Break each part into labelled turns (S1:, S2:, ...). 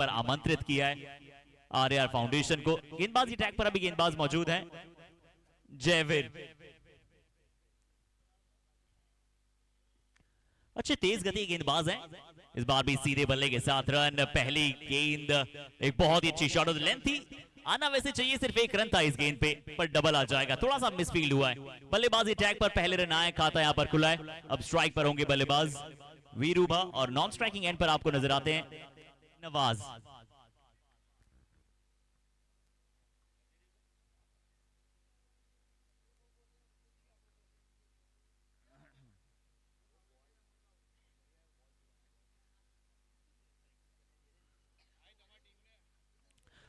S1: पर आमंत्रित किया है आरआर फाउंडेशन को। गेंदबाजी टैग पर अभी गेंदबाज मौजूद हैं। जयवीर अच्छे तेज गति गेंदबाज हैं। इस बार भी सीधे बल्ले के साथ रन। पहली गेंद एक बहुत ही अच्छी शॉट ऑफ द लेंथ थी। आना वैसे चाहिए सिर्फ एक रन था इस गेंद पे, पर डबल आ जाएगा। थोड़ा सा मिसफील्ड हुआ है। बल्लेबाजी टैग पर पहले रन आए, खाता यहां पर खुला है। अब स्ट्राइक पर होंगे बल्लेबाज वीरूभा और नॉन स्ट्राइकिंग एंड पर आपको नजर आते हैं नवाज।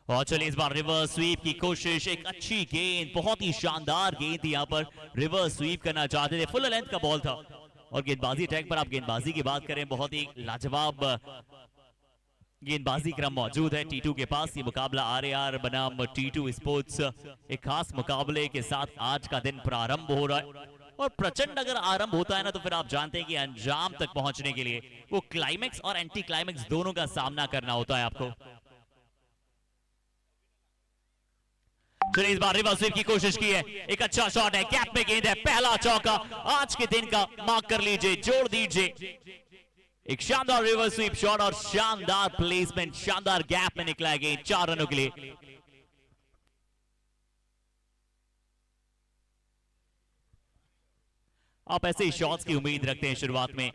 S1: और चलिए इस बार रिवर्स स्वीप की कोशिश। एक अच्छी गेंद, बहुत ही शानदार गेंद थी। यहां पर रिवर्स स्वीप करना चाहते थे, फुल लेंथ का बॉल था। और गेंदबाजी टैग पर आप गेंदबाजी की बात करें, बहुत ही लाजवाब गेंदबाजी क्रम मौजूद है टी2 के पास। ये मुकाबला आरआर बनाम टी2 स्पोर्ट्स एक खास मुकाबले के साथ आज का दिन प्रारंभ हो रहा है। और प्रचंड अगर आरंभ होता है ना, तो फिर आप जानते हैं कि अंजाम तक पहुंचने के लिए वो क्लाइमेक्स और एंटी क्लाइमेक्स दोनों का सामना करना होता है आपको। चलिए इस बार रिवर्स स्वीप की कोशिश की है। एक अच्छा शॉट है, कैप में गेंद है, पहला चौका आज के दिन का मार्क कर लीजिए, जोड़ दीजिए। एक शानदार रिवर्स स्वीप शॉट और शानदार प्लेसमेंट, शानदार गैप में निकला गेंद 4 रनों के लिए। आप ऐसे ही शॉट्स की उम्मीद रखते हैं शुरुआत में।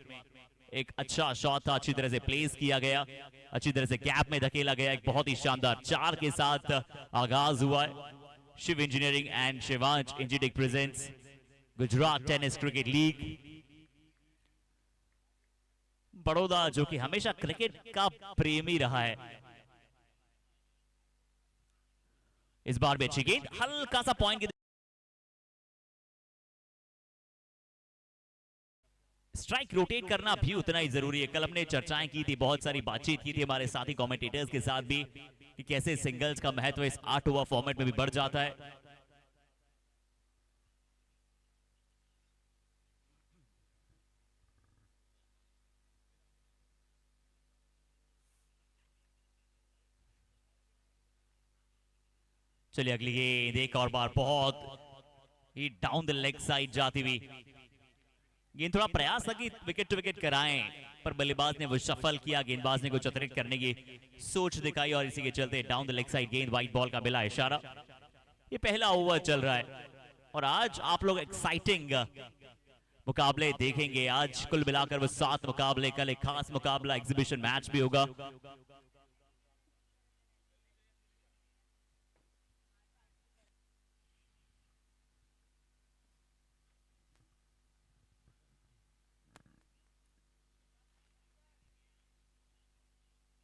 S1: एक अच्छा शॉट था, अच्छी तरह से प्लेस किया गया, अच्छी तरह से गैप में धकेला गया। एक बहुत ही शानदार 4 के साथ आगाज हुआ है। शिव इंजीनियरिंग एंड शिवांश इंजीटेक presents Gujarat tennis cricket league. Baroda जो कि हमेशा क्रिकेट का प्रेमी रहा है, इस बार भी अच्छी गेंद, हल्का सा पॉइंट। स्ट्राइक रोटेट करना भी उतना ही जरूरी है। कल हमने चर्चाएं की थी, बहुत सारी बातचीत की थी हमारे साथी कमेंटेटर्स के साथ भी, कि कैसे सिंगल्स का महत्व इस 8 ओवर फॉर्मेट में भी बढ़ जाता है। चलिए अगली गेंद एक और बार बहुत ही डाउन द लेग साइड जाती हुई गेंद। थोड़ा प्रयास था कि विकेट टू विकेट कराएं, पर बल्लेबाज ने वो सफल किया। गेंदबाज ने कुछ अतिरिक्त करने की सोच दिखाई और इसी के चलते डाउन द लेग साइड गेंद, व्हाइट बॉल का मिला इशारा। ये पहला ओवर चल रहा है और आज आप लोग एक्साइटिंग मुकाबले देखेंगे। आज कुल मिलाकर वो 7 मुकाबले, कल एक खास मुकाबला एग्जीबिशन मैच भी होगा।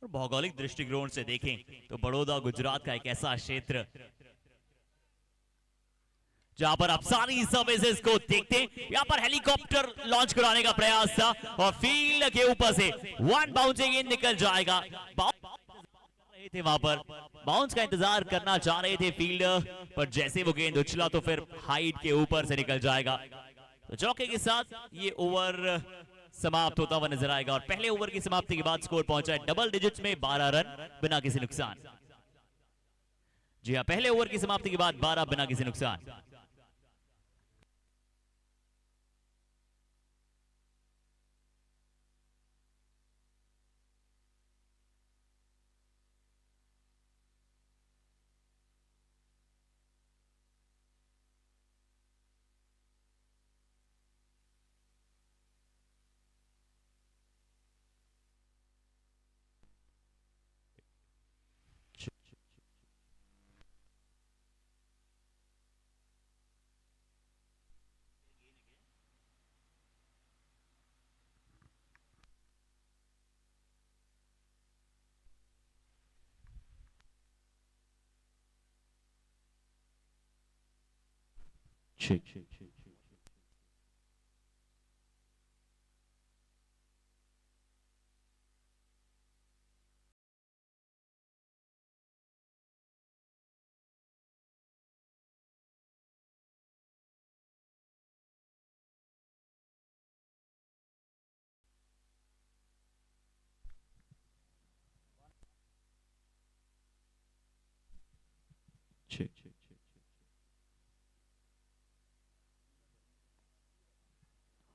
S1: और भौगोलिक दृष्टिकोण से देखें तो बड़ौदा गुजरात का एक ऐसा क्षेत्र जहां पर आप सारी सर्विसेज को देखते हैं। यहां पर हेलीकॉप्टर लॉन्च कराने का प्रयास था और फील्ड के ऊपर से 1 बाउंसिंग इन निकल जाएगा। रहे थे वहां पर, बाउंस का इंतजार करना चाह रहे थे फील्डर, पर जैसे वो गेंद उछला तो फिर हाइट के ऊपर से निकल जाएगा। तो चौके के साथ ये ओवर समाप्त होता हुआ नजर आएगा। और पहले ओवर की समाप्ति के बाद स्कोर पहुंचा है डबल डिजिट्स में, 12 रन बिना किसी नुकसान। जी हां, पहले ओवर की समाप्ति के बाद 12 बिना किसी नुकसान।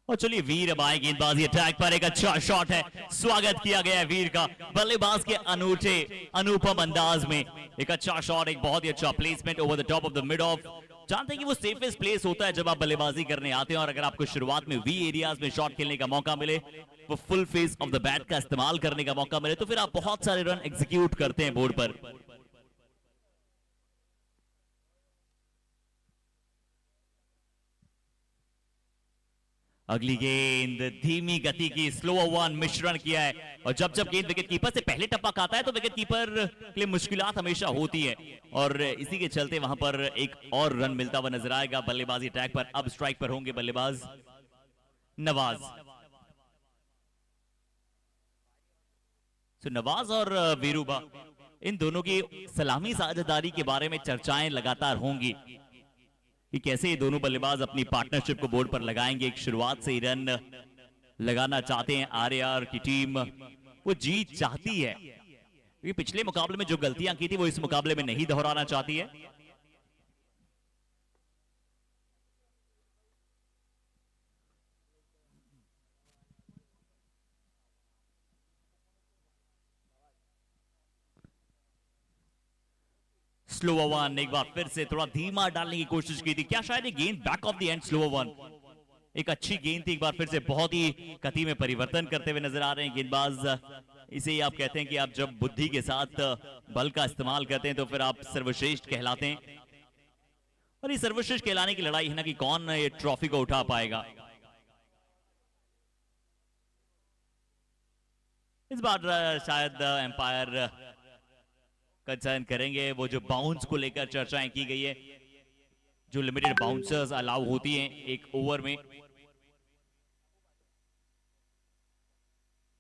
S1: और चलिए वीर अब आए गेंदबाजी अटैक पर। एक अच्छा शॉट है, स्वागत किया गया है वीर का बल्लेबाज के अनूठे अनुपम अंदाज में। एक अच्छा शॉट, एक बहुत ही अच्छा placement over the top of the mid of. जानते हैं कि वो सेफेस्ट प्लेस होता है जब आप बल्लेबाजी करने आते हैं, और अगर आपको शुरुआत में वी एरियाज में शॉट खेलने का मौका मिले, वो full face of the bat का इस्तेमाल करने का मौका मिले, तो फिर आप बहुत सारे रन एग्जीक्यूट करते हैं बोर्ड पर। अगली गेंद धीमी गति की स्लोअर वन मिश्रण किया है, और जब जब गेंद विकेट कीपर से पहले टप्पा खाता है तो विकेट कीपर के लिए मुश्किलात हमेशा होती है, और इसी के चलते वहां पर एक और रन मिलता हुआ नजर आएगा बल्लेबाजी अटैक पर। अब स्ट्राइक पर होंगे बल्लेबाज नवाज। तो नवाज और वीरूबा, इन दोनों की सलामी साझेदारी के बारे में चर्चाएं लगातार होंगी कि कैसे ये दोनों बल्लेबाज अपनी पार्टनरशिप को बोर्ड पर लगाएंगे। एक शुरुआत से ही रन लगाना चाहते हैं आरआर की टीम, वो जीत चाहती है, क्योंकि पिछले मुकाबले में जो गलतियां की थी वो इस मुकाबले में नहीं दोहराना चाहती है। स्लोअर वन, एक बार फिर से थोड़ा धीमा डालने की कोशिश की थी, क्या शायद ये गेंद back of the end slower one एक अच्छी गेंद थी। एक बार फिर से बहुत ही गति में परिवर्तन करते हुए नजर आ रहे हैं गेंदबाज। इसे ही आप कहते हैं कि आप जब बुद्धि के साथ बल का इस्तेमाल करते हैं तो फिर आप सर्वश्रेष्ठ कहलाते हैं, और ये सर्वश्रेष्ठ कहलाने की लड़ाई है ना कि कौन ये ट्रॉफी को उठा पाएगा। इस बार शायद एम्पायर कंसर्न करेंगे, वो जो बाउंस को लेकर चर्चाएं की गई है, जो लिमिटेड बाउंसर्स अलाउ होती हैं एक ओवर में,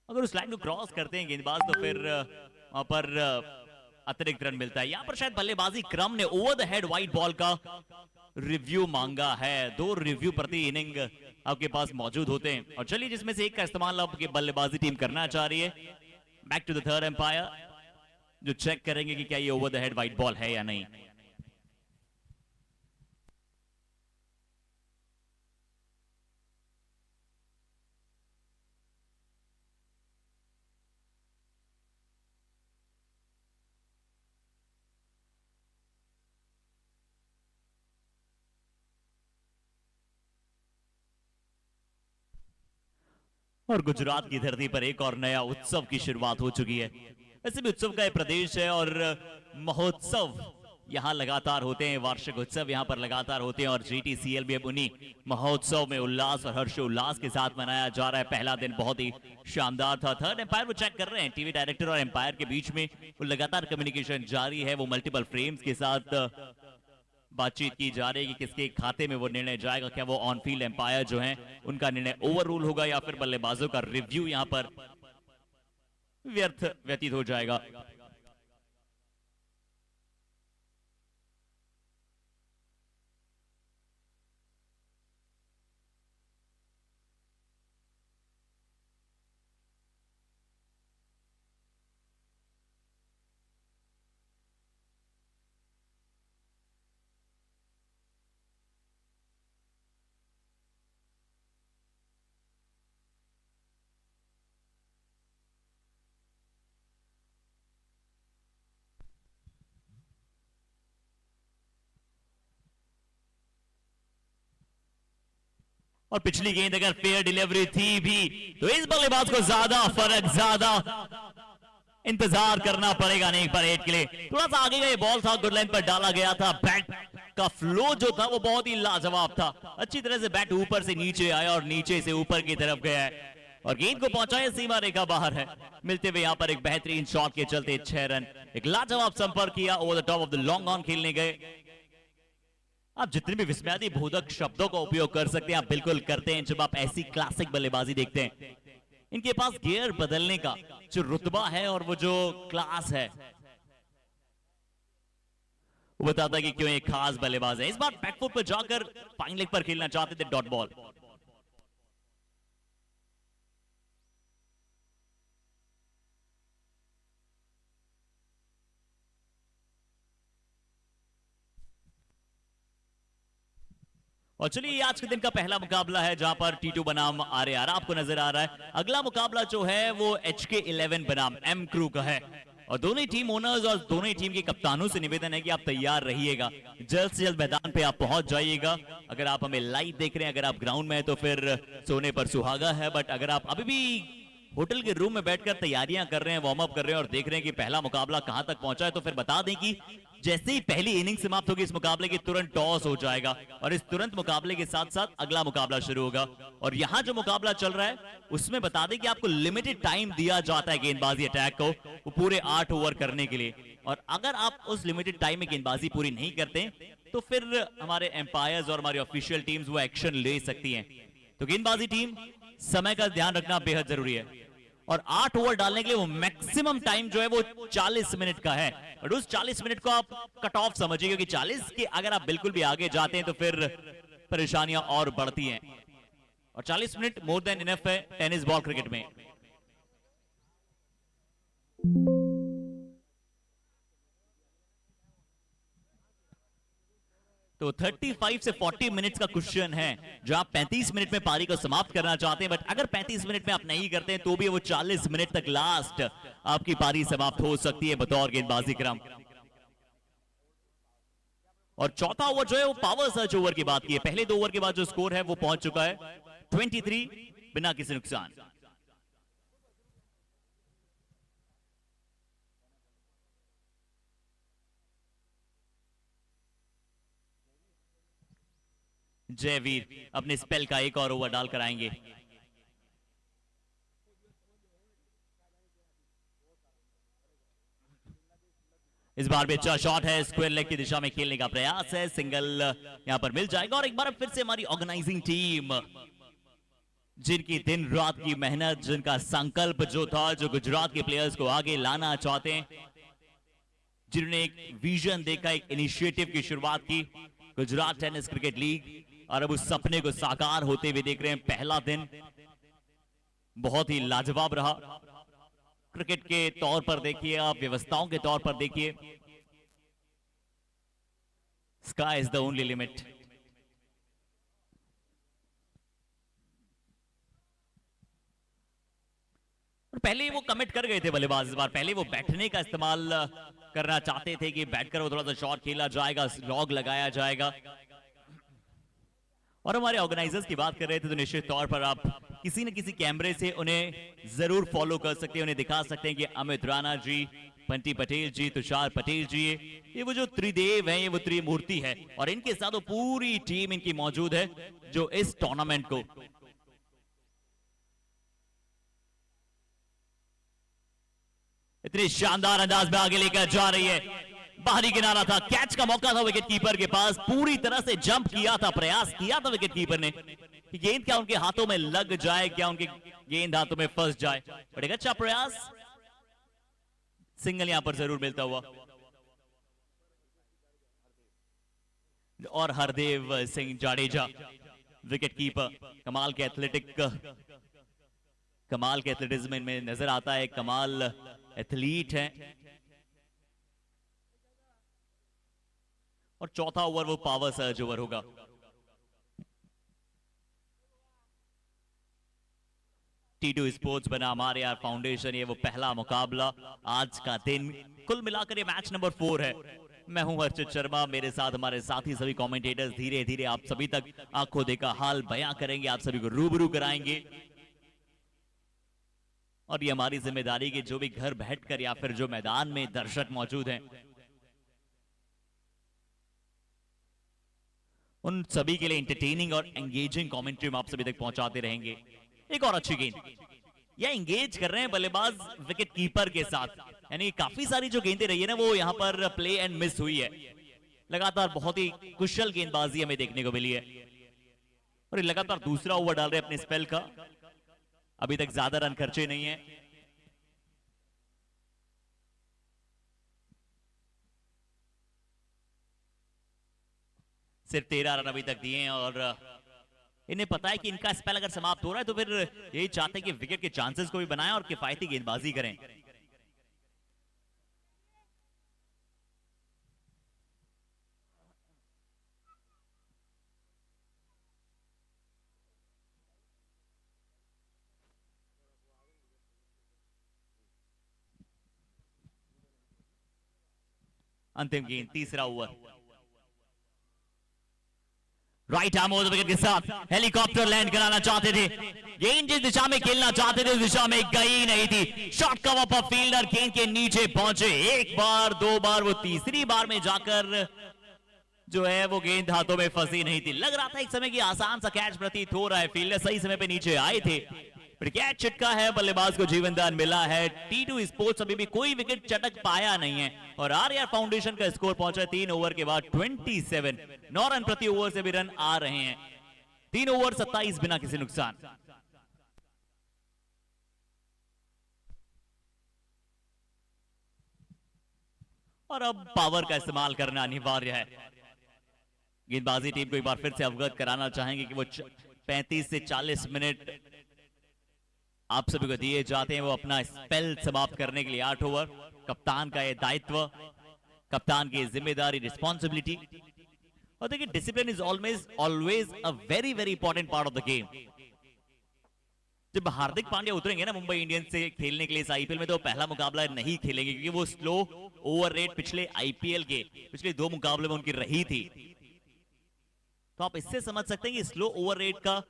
S1: अगर उस लाइन को क्रॉस करते हैं गेंदबाज तो फिर वहां पर अतिरिक्त रन मिलता है। यहां पर शायद बल्लेबाजी क्रम ने over the head wide ball का रिव्यू मांगा है। 2 रिव्यू प्रति इनिंग आपके पास मौजूद होते हैं, और चलिए जिसमें से एक का इस्तेमाल आपकी बल्लेबाजी टीम करना चाह रही है। Back to the third umpire, जो चेक करेंगे कि क्या ये over the head wide ball है या नहीं। और गुजरात की धरती पर एक और नया उत्सव की शुरुआत हो चुकी है। ऐसे भी उत्सव का एक प्रदेश है, और महोत्सव यहाँ लगातार होते हैं, वार्षिक उत्सव यहाँ पर लगातार होते हैं, और जीटीसीएल भी अब उन्हीं महोत्सव में उल्लास और हर्षोल्लास के साथ मनाया जा रहा है। पहला दिन बहुत ही शानदार था। थर्ड एम्पायर वो चेक कर रहे हैं, टीवी डायरेक्टर और एम्पायर के बीच में वो लगातार कम्युनिकेशन जारी है। वो मल्टीपल फ्रेम्स के साथ बातचीत की जा रही है कि किसके खाते में वो निर्णय जाएगा, क्या वो ऑन फील्ड एम्पायर जो हैं उनका निर्णय ओवर रूल होगा, या फिर बल्लेबाजों का रिव्यू यहां पर व्यतीत हो जाएगा। और पिछली गेंद अगर फेयर डिलीवरी थी भी तो इस बल्लेबाज को ज्यादा इंतजार करना पड़ेगा नहीं पर हिट के लिए। थोड़ा सा आगे का ये बॉल था, गुड लाइन पर डाला गया था। बैट का फ्लो जो था वो बहुत ही लाजवाब था। अच्छी तरह से बैट ऊपर से नीचे आया और नीचे से ऊपर की तरफ गया है, और गेंद को पहुंचाया सीमा रेखा बाहर है। मिलते हुए यहां पर एक बेहतरीन शॉट के चलते 6 रन। एक लाजवाब संपर्क किया, over the top of the long on खेलने गए। आप जितने भी विस्मयादी बोधक शब्दों का उपयोग कर सकते हैं आप बिल्कुल करते हैं जब आप ऐसी क्लासिक बल्लेबाजी देखते हैं। इनके पास गियर बदलने का जो रुतबा है और वो जो क्लास है वो बताता है कि क्यों एक खास बल्लेबाज है। इस बार बैकफुट पर जाकर फाइन लेग पर खेलना चाहते थे डॉट बॉल। और चलिए ये आज के दिन का पहला मुकाबला है जहां पर टी2 बनाम आरएआर आपको नजर आ रहा है। अगला मुकाबला जो है वो HK11 बनाम एम क्रू का है और दोनों टीम ओनर्स और दोनों टीम के कप्तानों से निवेदन है कि आप तैयार रहिएगा, जल्द से जल्द मैदान पे आप पहुंच जाइएगा। अगर आप हमें लाइव देख रहे हैं, अगर आप ग्राउंड में हैं तो फिर सोने पर सुहागा है, बट अगर आप अभी भी होटल के रूम में बैठकर तैयारियां कर रहे हैं, वार्म अप कर रहे हैं और देख रहे हैं कि पहला मुकाबला कहां तक पहुंचा है, तो फिर बता दें कि जैसे ही पहली इनिंग समाप्त होगी इस मुकाबले की तुरंत टॉस हो जाएगा और इस तुरंत मुकाबले के साथ साथ अगला मुकाबला शुरू होगा। और यहां जो मुकाबला चल रहा है उसमें बता दें कि आपको लिमिटेड टाइम दिया जाता है गेंदबाजी अटैक को वो पूरे 8 ओवर करने के लिए, और अगर आप उस लिमिटेड टाइम में गेंदबाजी पूरी नहीं करते तो फिर हमारे एम्पायर्स और हमारी ऑफिशियल टीम्स वो एक्शन ले सकती हैं। तो गेंदबाजी टीम समय का ध्यान रखना बेहद जरूरी है और 8 ओवर डालने के लिए वो मैक्सिमम टाइम जो है वो 40 मिनट का है और उस 40 मिनट को आप कट ऑफ समझिए, क्योंकि 40 के अगर आप बिल्कुल भी आगे जाते हैं तो फिर परेशानियां और बढ़ती हैं और 40 मिनट मोर देन इनफ है टेनिस बॉल क्रिकेट में। तो 35 से 40 मिनट्स का क्वेश्चन है जो आप 35 मिनट में पारी को समाप्त करना चाहते हैं, बट अगर 35 मिनट में आप नहीं करते हैं तो भी वो 40 मिनट तक लास्ट आपकी पारी समाप्त हो सकती है बतौर गेंदबाजी क्रम। और चौथा ओवर जो है वो पावर सर्च ओवर की बात की है। पहले 2 ओवर के बाद जो स्कोर है वो पहुंच चुका है 23 बिना किसी नुकसान। जयवीर अपने स्पेल का एक और ओवर डाल कर आएंगे। इस बार भी अच्छा शॉट है, स्क्वायर लेग की दिशा में खेलने का प्रयास है, सिंगल यहां पर मिल जाएगा। और एक बार फिर से हमारी ऑर्गेनाइजिंग टीम जिनकी दिन रात की मेहनत, जिनका संकल्प जो था, जो गुजरात के प्लेयर्स को आगे लाना चाहते हैं, जिन्होंने एक विजन देखा, एक इनिशिएटिव की शुरुआत की गुजरात टेनिस क्रिकेट लीग, और अब उस सपने को साकार होते हुए देख रहे हैं। पहला दिन बहुत ही लाजवाब रहा क्रिकेट के तौर पर देखिए, आप व्यवस्थाओं के तौर पर देखिए, sky is the only limit. पहले वो कमिट कर गए थे बल्लेबाज, इस बार पहले वो बैठने का इस्तेमाल करना चाहते थे कि बैठकर वो थोड़ा सा शॉट खेला जाएगा, लॉग लगाया जाएगा। और हमारे ऑर्गेनाइजर्स की बात कर रहे थे तो निश्चित तौर पर आप किसी न किसी कैमरे से उन्हें जरूर फॉलो कर सकते हैं, उन्हें दिखा सकते हैं कि अमित राणा जी, बंटी पटेल जी, तुषार पटेल जी, ये वो जो त्रिदेव हैं, ये वो त्रिमूर्ति है और इनके साथ वो पूरी टीम इनकी मौजूद है जो इस टूर्नामेंट को इतने शानदार अंदाज में आगे लेकर जा रही है। बाहरी किनारा था, कैच का मौका था विकेट कीपर के पास, पूरी तरह से जंप किया था, प्रयास किया था विकेट कीपर ने कि गेंद क्या उनके हाथों में लग जाए, क्या उनके गेंद हाथों में फंस जाए, बट एक अच्छा प्रयास, सिंगल यहां पर जरूर मिलता हुआ। और हरदेव सिंह जाडेजा विकेट कीपर, कमाल के एथलेटिज्म में नजर आता है, कमाल एथलीट है। और चौथा ओवर वो पावर सर्ज ओवर होगा। टी2 स्पोर्ट्स बना हमारे यार फाउंडेशन, ये वो पहला मुकाबला आज का दिन, कुल मिलाकर ये मैच नंबर 4 है। मैं हूं हर्षित शर्मा, मेरे साथ हमारे साथी सभी कमेंटेटर्स धीरे धीरे आप सभी तक आंखों देखा हाल बयां करेंगे, आप सभी को रूबरू कराएंगे। और ये हमारी जिम्मेदारी कि जो भी घर बैठकर या फिर जो मैदान में दर्शक मौजूद हैं उन सभी के लिए एंटरटेनिंग और एंगेजिंग कमेंट्री हम आप सभी तक पहुंचाते रहेंगे। एक और अच्छी गेंद, या एंगेज कर रहे हैं बल्लेबाज विकेट कीपर के साथ, यानी काफी सारी जो गेंदें रही है ना वो यहां पर प्ले एंड मिस हुई है। लगातार बहुत ही कुशल गेंदबाजी हमें देखने को मिली है और लगातार दूसरा ओवर डाल रहे हैं अपने स्पेल का, अभी तक ज्यादा रन खर्चे नहीं है। सिर्फ 13 रन अभी तक दिए हैं और इन्हें पता है कि इनका स्पेल अगर समाप्त हो रहा है तो फिर यही चाहते हैं कि विकेट के चांसेस को भी बनाएं और किफायती गेंदबाजी करें। अंतिम गेंद, तीसरा over. Right arm over wicket के साथ हेलीकॉप्टर लैंड कराना चाहते थे, गेंद जिस दिशा में खेलना चाहते थे उस दिशा में गई नहीं थी। शॉट कवर पर फील्डर गेंद के नीचे पहुंचे, एक बार दो बार, वो तीसरी बार में जाकर जो है वो गेंद हाथों में फंसी नहीं थी। लग रहा था एक समय कि आसान सा कैच प्रतीत हो रहा है, फील्डर सही समय पे नीचे आए थे, फिर कैच चिटका है, बल्लेबाज को जीवनदान मिला है। T2 स्पोर्ट्स अभी भी कोई विकेट चटक पाया नहीं है और आरआर फाउंडेशन का स्कोर पहुंचा 3 ओवर के बाद 27, 9 रन प्रति ओवर से भी रन आ रहे हैं। 3 ओवर 27 बिना किसी नुकसान। और अब पावर का इस्तेमाल करना अनिवार्य है। गेंदबाजी टीम को एक बार फिर से अवगत कराना चाहेंगे कि वो 35 से 40 मिनट आप सभी को दिए जाते हैं, वो अपना स्पेल समाप्त करने के लिए 8 ओवर। कप्तान का ये दायित्व, कप्तान की जिम्मेदारी, रिस्पॉन्सिबिलिटी। और देखिए discipline is always a very very important part of the game. जब हार्दिक पांड्या उतरेंगे ना मुंबई इंडियंस से खेलने के लिए इस आईपीएल में, तो पहला मुकाबला नहीं खेलेंगे क्योंकि वो स्लो ओवर रेट पिछले आईपीएल के पिछले 2 मुकाबले में उनकी रही थी। तो आप इससे समझ सकते हैं कि स्लो ओवर रेट का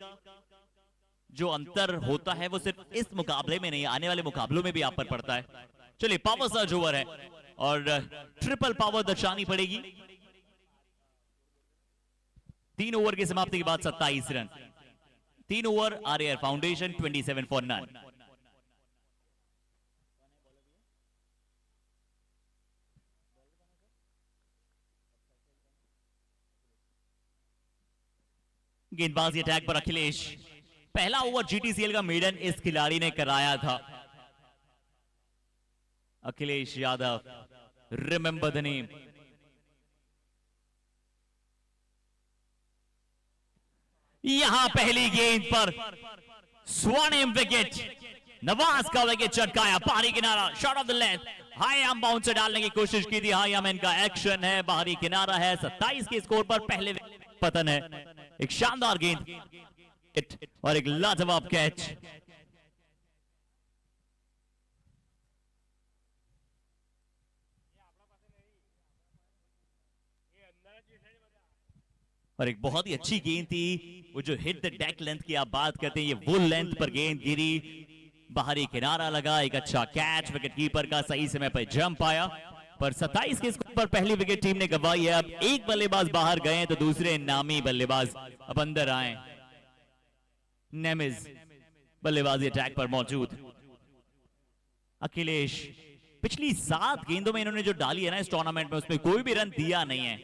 S1: जो अंतर होता है वो सिर्फ इस मुकाबले में नहीं, आने वाले मुकाबलों में भी आप पर पड़ता है। चलिए पावर सर्ज ओवर है और ट्रिपल पावर दर्शानी पड़ेगी। 3 ओवर की समाप्ति के बाद 27 run. 3 over RR foundation 27 for none. गेंदबाजी अटैक पर अखिलेश। पहला ओवर जीटीसीएल का मेडन इस खिलाड़ी ने कराया था, Akhilesh Yadav, remember the name. यहां पहली गेंद पर स्वर्णिम विकेट, नवाज का विकेट चटकाया, बाहरी किनारा, shot of the length, high arm bounce से डालने की कोशिश की थी, हाई आर्म इनका एक्शन है, बाहरी किनारा है। 27 के स्कोर पर पहले पतन है। एक शानदार गेंद और एक लाजवाब कैच। और एक बहुत ही अच्छी गेंद थी, वो जो हिट द डेक लेंथ की आप बात करते हैं, ये वो लेंथ पर गेंद गिरी, बाहरी किनारा लगा, एक अच्छा कैच, विकेट कीपर का सही समय पर जंप आया। पर 27 के स्कोर पर पहली विकेट टीम ने गंवाई है। अब एक बल्लेबाज बाहर गए तो दूसरे नामी बल्लेबाज अब अंदर आए। नेमिज बल्लेबाजी अटैक पर मौजूद। अखिलेश, पिछली 7 गेंदों में इन्होंने जो डाली है ना इस टूर्नामेंट में, उसमें कोई भी रन दिया नहीं है।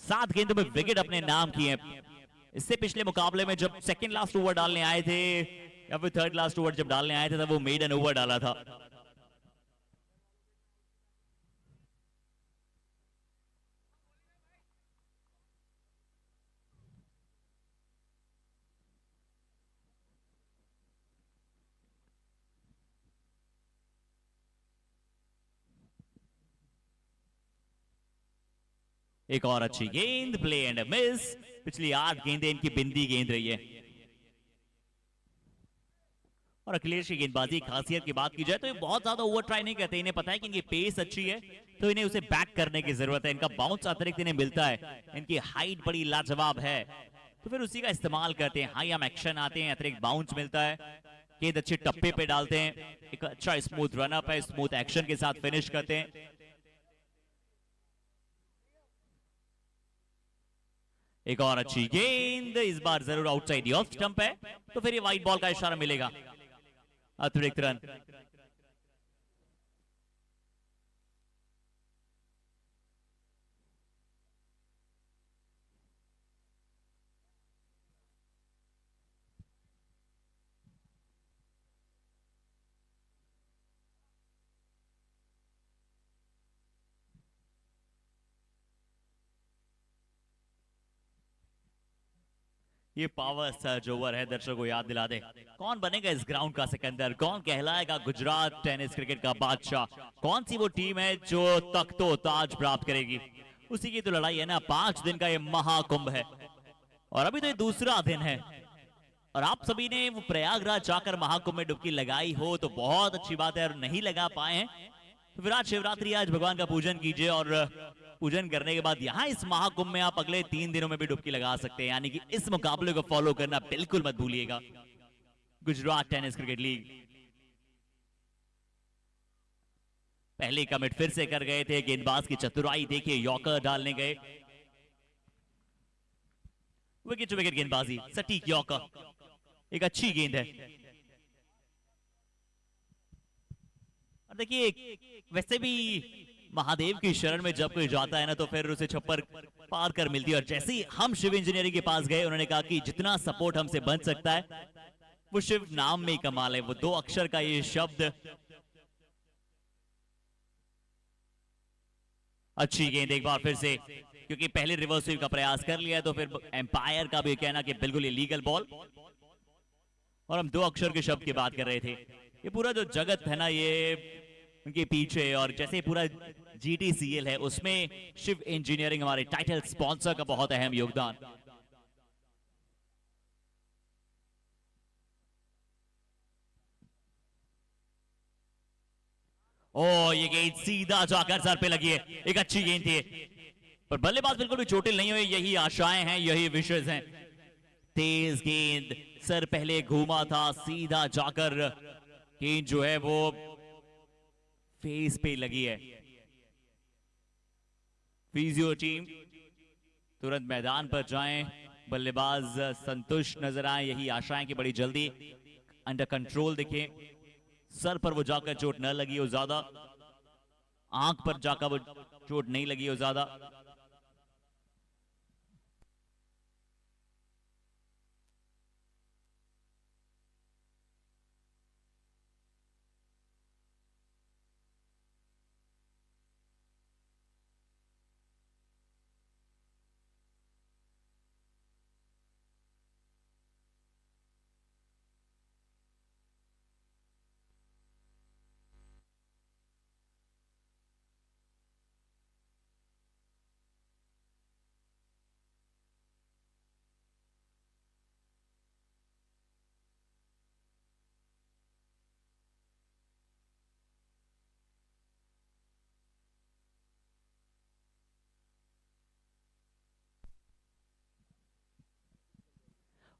S1: 7 गेंदों में विकेट अपने नाम किए हैं। इससे पिछले मुकाबले में जब सेकंड लास्ट ओवर डालने आए थे या फिर थर्ड लास्ट ओवर जब डालने आए थे, तब वो मेडन ओवर डाला था। एक और अच्छी गेंद, प्ले एंड मिस। पिछली 8 गेंदें इनकी बिंदी गेंद रही है। और अखिलेश की गेंदबाजी खासियत की बात की जाए तो ये बहुत ज्यादा ओवर ट्राई नहीं करते। इन्हें पता है कि इनकी पेस अच्छी है तो इन्हें उसे बैक करने की जरूरत है। इनका बाउंस अतिरिक्त इन्हें मिलता है, इनकी हाइट बड़ी लाजवाब है तो फिर उसी का इस्तेमाल करते हैं। हाई आर्म एक्शन आते हैं, अतिरिक्त बाउंस मिलता है, गेंद अच्छे टप्पे पे डालते हैं, एक अच्छा स्मूथ रन अप है, स्मूथ एक्शन के साथ फिनिश करते हैं। एक और अच्छी गेंद, इस बार जरूर आउटसाइड ऑफ स्टंप है तो फिर ये व्हाइट बॉल का इशारा मिलेगा। अतिरिक्त रन। ये पावर सर्ज ओवर है, दर्शकों को याद दिला दे कौन बनेगा इस ग्राउंड का सिकंदर, कौन कहलाएगा गुजरात टेनिस क्रिकेट का बादशाह, कौन सी वो टीम है जो तख्तो ताज प्राप्त करेगी। उसी की तो लड़ाई है ना। 5 दिन का ये महाकुंभ है और अभी तो ये दूसरा दिन है और आप सभी ने वो प्रयागराज जाकर महाकुंभ में डुबकी लगाई हो तो बहुत अच्छी बात है, और नहीं लगा पाए हैं विराट शिवरात्रि आज भगवान का पूजन कीजिए और पूजन करने के बाद यहाँ इस महाकुंभ में आप अगले 3 दिनों में भी डुबकी लगा सकते हैं, यानी कि इस मुकाबले को फॉलो करना बिल्कुल मत भूलिएगा। गुजरात टेनिस क्रिकेट लीग पहले कमिट फिर से कर गए थे, गेंदबाज की चतुराई देखिए, यॉर्कर डालने गए, विकेट टू विकेट गेंदबाजी, सटीक यॉर्कर, एक अच्छी गेंद है। और देखिए वैसे भी महादेव की शरण में जब कोई जाता है ना तो फिर उसे छप्पर पार कर मिलती है, और जैसे ही हम शिव इंजीनियरिंग के पास गए उन्होंने कहा कि जितना सपोर्ट हमसे बन सकता है, वो शिव नाम में ही कमाल है, वो 2 अक्षर का ये शब्द। अच्छी गेंद एक बार फिर से, क्योंकि पहले रिवर्स स्वीप का प्रयास कर लिया तो फिर एम्पायर का भी कहना कि बिल्कुल ये लीगल बॉल, और हम 2 अक्षर के शब्द की बात कर रहे थे। ये पूरा जो जगत है ना ये उनके पीछे, और जैसे पूरा GTCL है उसमें शिव इंजीनियरिंग हमारे टाइटल स्पॉन्सर का बहुत अहम योगदान। ओ ये गेंद सीधा जाकर सर पे लगी है, एक अच्छी गेंद थी, पर बल्लेबाज बिल्कुल भी चोटिल नहीं हुए, यही आशाएं हैं, यही विशेष हैं। तेज गेंद, सर पहले घूमा था, सीधा जाकर गेंद जो है वो फेस पे लगी है। फिजियो टीम तुरंत मैदान पर जाएं, बल्लेबाज संतुष्ट नजर आए, यही आशाएं कि बड़ी जल्दी अंडर कंट्रोल दिखे, सर पर वो जाकर चोट न लगी हो ज्यादा, आंख पर जाकर वो चोट नहीं लगी हो ज्यादा।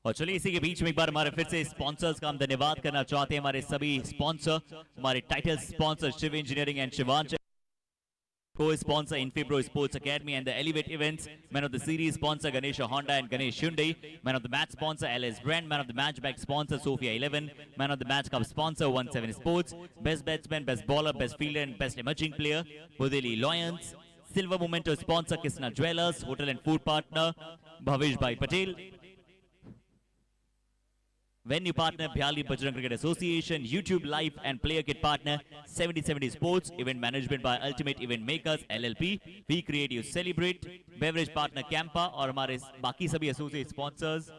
S1: और चलिए इसी के बीच में एक बार हमारे फिर से स्पॉन्सर्स का हम धन्यवाद करना चाहते हैं। हमारे सभी स्पॉन्सर, हमारे title sponsor Shiv engineering and Shivansh, co-sponsor Infibro Sports Academy and the Elevate Events, man of the series sponsor Ganesha Honda and Ganesh Hyundai, man of the match sponsor LS Brand, man of the match back sponsor Sophia 11, man of the match cup sponsor 17 Sports, best batsman, best bowler, best fielder and best emerging player Budeli Lions, silver memento sponsor Kisna Jewelers, hotel and food partner Bhavish Bhai Patel, venue partner Bhyali Bajrang Cricket Association, YouTube live and player kit partner 70/70 Sports, event management by Ultimate Event Makers LLP, we create you celebrate, beverage partner Campa और हमारे बाकी सभी associate sponsors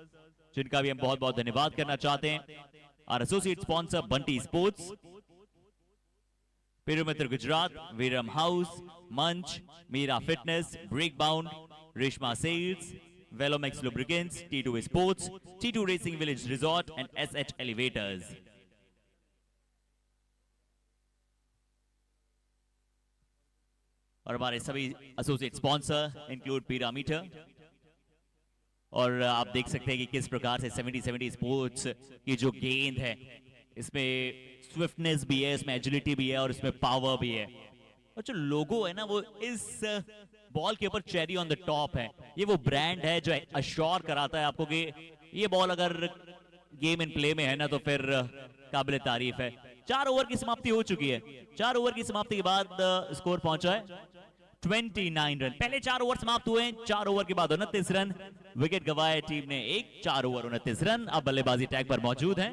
S1: जिनका भी हम बहुत बहुत धन्यवाद करना चाहते हैं। और एसोसिएट स्पॉन्सर बंटी स्पोर्ट्स, पिरोमित्र गुजरात, वीरम हाउस, मंच, Meera fitness, break bound, Reshma sales, Velomex Lubricants, T2 Sports, T2 Racing Village Resort and SH Elevators. और हमारे सभी एसोसिएट स्पॉन्सर इंक्लूड पीरामीटर, और आप देख सकते हैं कि किस प्रकार से 70/70 स्पोर्ट्स की जो गेंद है इसमें स्विफ्टनेस भी है, इसमें एजिलिटी भी है और इसमें पावर भी है। और जो लोगो है ना वो इस बॉल के ऊपर चेरी ऑन द टॉप है, ये वो ब्रांड है जो अश्योर कराता है आपको कि ये बॉल अगर गेम इन प्ले में है ना तो फिर काबिल तारीफ है। 4 ओवर की समाप्ति हो चुकी है, 4 ओवर की समाप्ति के बाद स्कोर पहुंचा है 29 रन। पहले 4 ओवर समाप्त हुए हैं, 4 ओवर के बाद 29 रन, विकेट गंवाए टीम ने 1, 4 ओवर 29 रन। अब बल्लेबाजी टैग पर मौजूद है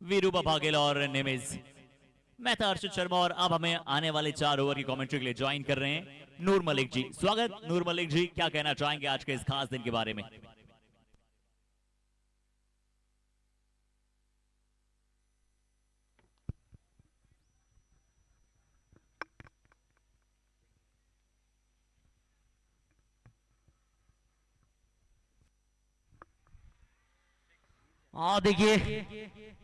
S1: वीरूबा भागेल और निमिज। मैं था अर्षद शर्मा और अब हमें आने वाले 4 ओवर की कमेंट्री के लिए ज्वाइन कर रहे हैं नूर मलिक जी। स्वागत नूर मलिक जी, क्या कहना चाहेंगे आज के इस खास दिन के बारे में? देखिए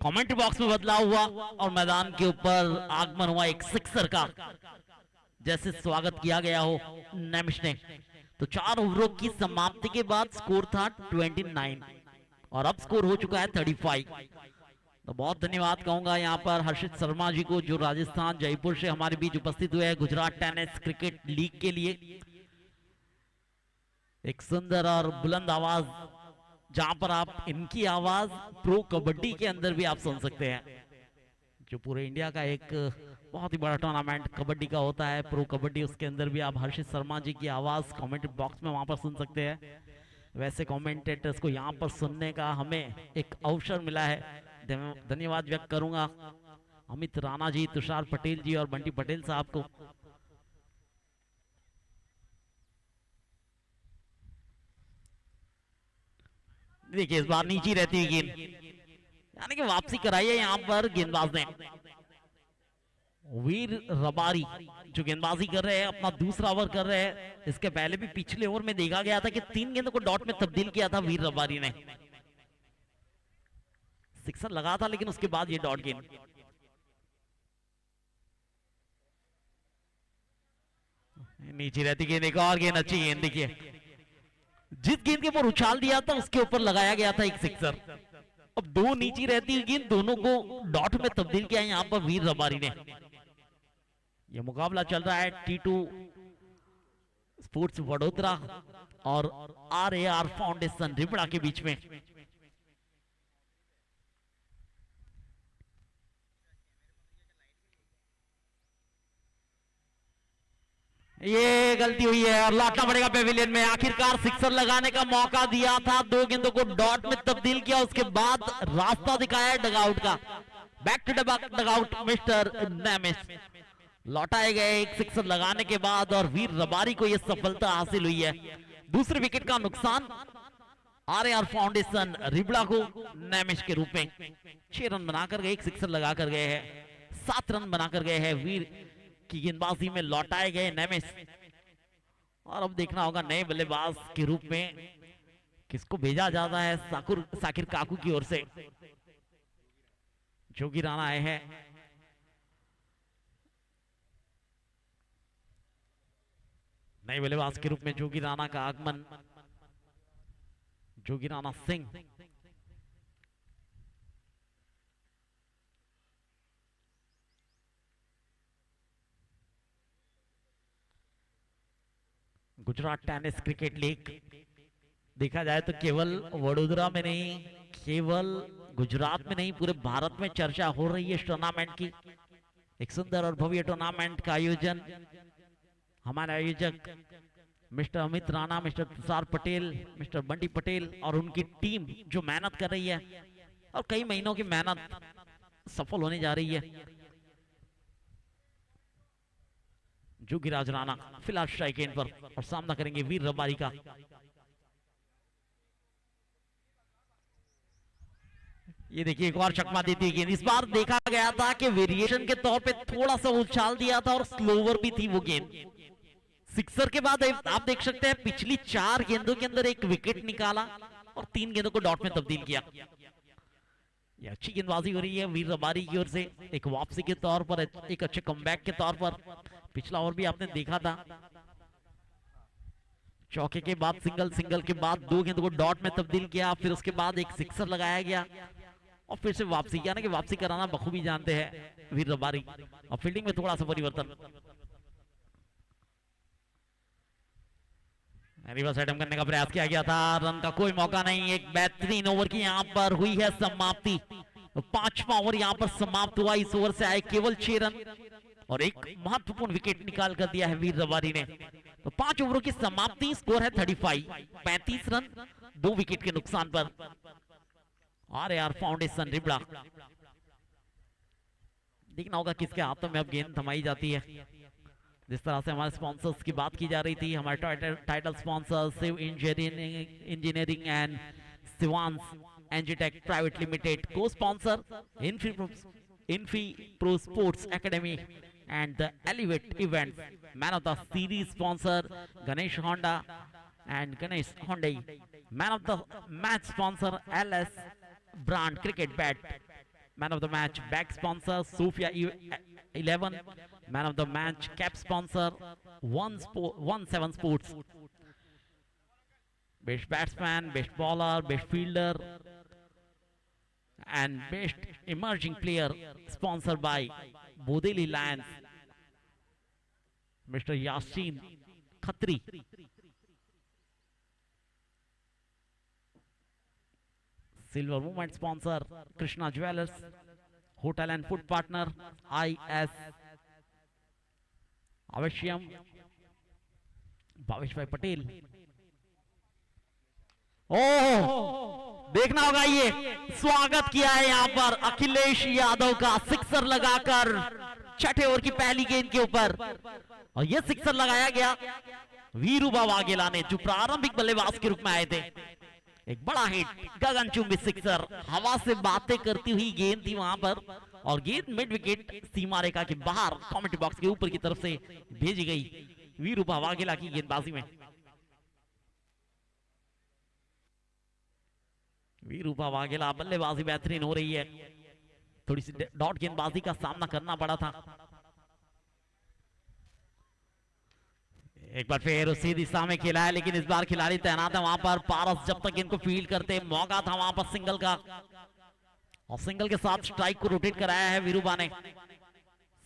S1: कमेंट बॉक्स में बदलाव हुआ और मैदान के ऊपर आगमन हुआ एक सिक्सर का, जैसे स्वागत किया गया हो नेमिश ने। तो 4 ओवरों की समाप्ति के बाद स्कोर था 29 और अब स्कोर हो चुका है 35। तो बहुत धन्यवाद कहूंगा यहाँ पर हर्षित शर्मा जी को, जो राजस्थान जयपुर से हमारे बीच उपस्थित हुए हैं गुजरात टेनिस क्रिकेट लीग के लिए। एक सुंदर और बुलंद आवाज, जहां पर आप इनकी आवाज प्रो कबड्डी के अंदर भी आप सुन सकते हैं, जो पूरे इंडिया का एक बहुत ही बड़ा टूर्नामेंट कबड्डी का होता है, प्रो कबड्डी। उसके अंदर भी आप हर्षित शर्मा जी की आवाज कमेंट बॉक्स में वहां पर सुन सकते हैं। वैसे कमेंटेटर्स को यहाँ पर सुनने का हमें एक अवसर मिला है, धन्यवाद व्यक्त करूंगा अमित राणा जी, तुषार पटेल जी और बंटी पटेल साहब को। देखिए इस बार नीचे रहती है गेंद, यानी कि वापसी कराई है यहाँ पर गेंदबाज ने। वीर रबारी जो गेंदबाजी कर रहे हैं, अपना दूसरा ओवर कर रहे हैं। इसके पहले भी पिछले ओवर में देखा गया था कि 3 गेंदों को डॉट में तब्दील किया था वीर रबारी ने। सिक्सर लगा था लेकिन उसके बाद ये डॉट गेंद। नीचे रहती गेंद, एक और गेंद, अच्छी गेंद। देखिए जिस गेंद के ऊपर उछाल दिया था उसके ऊपर लगाया गया था एक सिक्सर। अब 2 नीची रहती गेंद, दोनों को डॉट में तब्दील किया यहाँ पर वीर रबारी ने। यह मुकाबला चल रहा है T2 स्पोर्ट्स वडोदरा और RAR फाउंडेशन रिबड़ा के बीच में। ये गलती हुई है और लौटना पड़ेगा पेविलियन में। आखिरकार सिक्सर लगाने का मौका दिया था, 2 गेंदों को डॉट में तब्दील किया, उसके बाद रास्ता दिखाया डगआउट का। बैक टू डगआउट मिस्टर नेमिस। लौटाए गए एक सिक्सर लगाने के बाद और वीर रबारी को यह सफलता हासिल हुई है। दूसरे विकेट का नुकसान RAR फाउंडेशन रिबड़ा को नेमिस के रूप में। 6 रन बनाकर गए, एक सिक्सर लगाकर गए हैं, 7 रन बनाकर गए हैं वीर की गेंदबाजी में लौटाए गए नेमिस। और अब देखना होगा नए बल्लेबाज के रूप में किसको भेजा जाता है। साकिर काकू की ओर से जोगी राणा आए हैं। नए बल्लेबाज के रूप में जोगी राणा का आगमन, Jogi Rana Singh. Gujarat tennis cricket league देखा जाए तो केवल वडोदरा में नहीं, केवल गुजरात में नहीं, पूरे भारत में चर्चा हो रही है इस टूर्नामेंट की। एक सुंदर और भव्य टूर्नामेंट का आयोजन हमारे आयोजक mister Amit Rana, mister Tushar Patel, mister Bunty Patel और उनकी टीम जो मेहनत कर रही है और कई महीनों की मेहनत सफल होने जा रही है। जोगीराज राणा फिलहाल स्ट्राइक एंड पर और सामना करेंगे वीर रबारी का। ये देखिए एक और चकमा देती है गेंद। इस बार देखा गया था कि वेरिएशन के तौर पे थोड़ा सा उछाल दिया था और स्लोवर भी थी वो गेंद। सिक्सर के बाद आप देख सकते हैं पिछली 4 गेंदों के अंदर एक विकेट निकाला और 3 गेंदों को डॉट में तब्दील किया। ये अच्छी गेंदबाजी हो रही है वीर रबारी की ओर से, एक वापसी के तौर पर, एक अच्छे कमबैक के तौर पर। पिछला ओवर भी आपने देखा था, चौके के बाद सिंगल, सिंगल के बाद 2 गेंदों को डॉट में तब्दील किया, फिर उसके बाद एक सिक्सर लगाया गया और फिर से वापसी किया। ना कि वापसी कराना बखूबी जानते हैं वीर रबारी। और फील्डिंग में थोड़ा सा परिवर्तन, रिवर्स अटेम्प्ट करने का प्रयास किया गया था, रन का कोई मौका नहीं। एक बेहतरीन ओवर की यहाँ पर हुई है समाप्ति। 5वां ओवर यहाँ पर समाप्त हुआ। इस ओवर से आए केवल 6 रन और एक महत्वपूर्ण विकेट निकाल कर दिया है वीर रबारी ने। तो 5 ओवरों की समाप्ति, स्कोर है 35, 35 रन 2 विकेट के नुकसान पर। RAR foundation Ribda. देखना होगा किसके हाथों में अब गेंद थमाई जाती है। जिस तरह से हमारे स्पॉन्सर्स की बात की जा रही थी, हमारे title sponsor Shiv engineering and Shivansh Engitech private limited, co sponsor Infi pro sports academy and the Elevate events. Man of the series sponsor Ganesh Honda and Ganesh Hyundai. Man of the match sponsor LS
S2: brand cricket bat. Man of the match back sponsor Sophia 11. Man of the match cap sponsor One Seven Sports. Best batsman, best bowler, best fielder, and best emerging player sponsored by Bodeli Lions, Mr. Yasin Khatri. Silver movement sponsor Krishna Jewelers. Hotel and food partner IS Avishyam Bhavesh bhai Patel. ओह देखना होगा, ये स्वागत किया है यहाँ पर अखिलेश यादव का sixer लगाकर छठे ओवर की पहली गेंद के ऊपर, और ये सिक्सर लगाया गया वीरूबा वाघेला ने, जो प्रारंभिक बल्लेबाज के रूप में आए थे। एक बड़ा हिट, गगनचुंबी सिक्सर, हवा से बातें करती हुई गेंद थी वहां पर, और गेंद मिड विकेट सीमा रेखा के बाहर कमेंट्री बॉक्स के ऊपर की तरफ से भेजी गई वीरूबा वाघेला की गेंदबाजी में। वीरूबा वाघेला बल्लेबाजी बेहतरीन हो रही है, थोड़ी सी डॉट गेंदबाजी का सामना करना पड़ा था। एक बार फिर उसी दिशा में खेला है, लेकिन इस बार खिलाड़ी तैनात है वहां पर पारस, जब तक इनको फील्ड करते मौका था वहां पर सिंगल का, और सिंगल के साथ स्ट्राइक को रोटेट कराया है वीरूबा ने।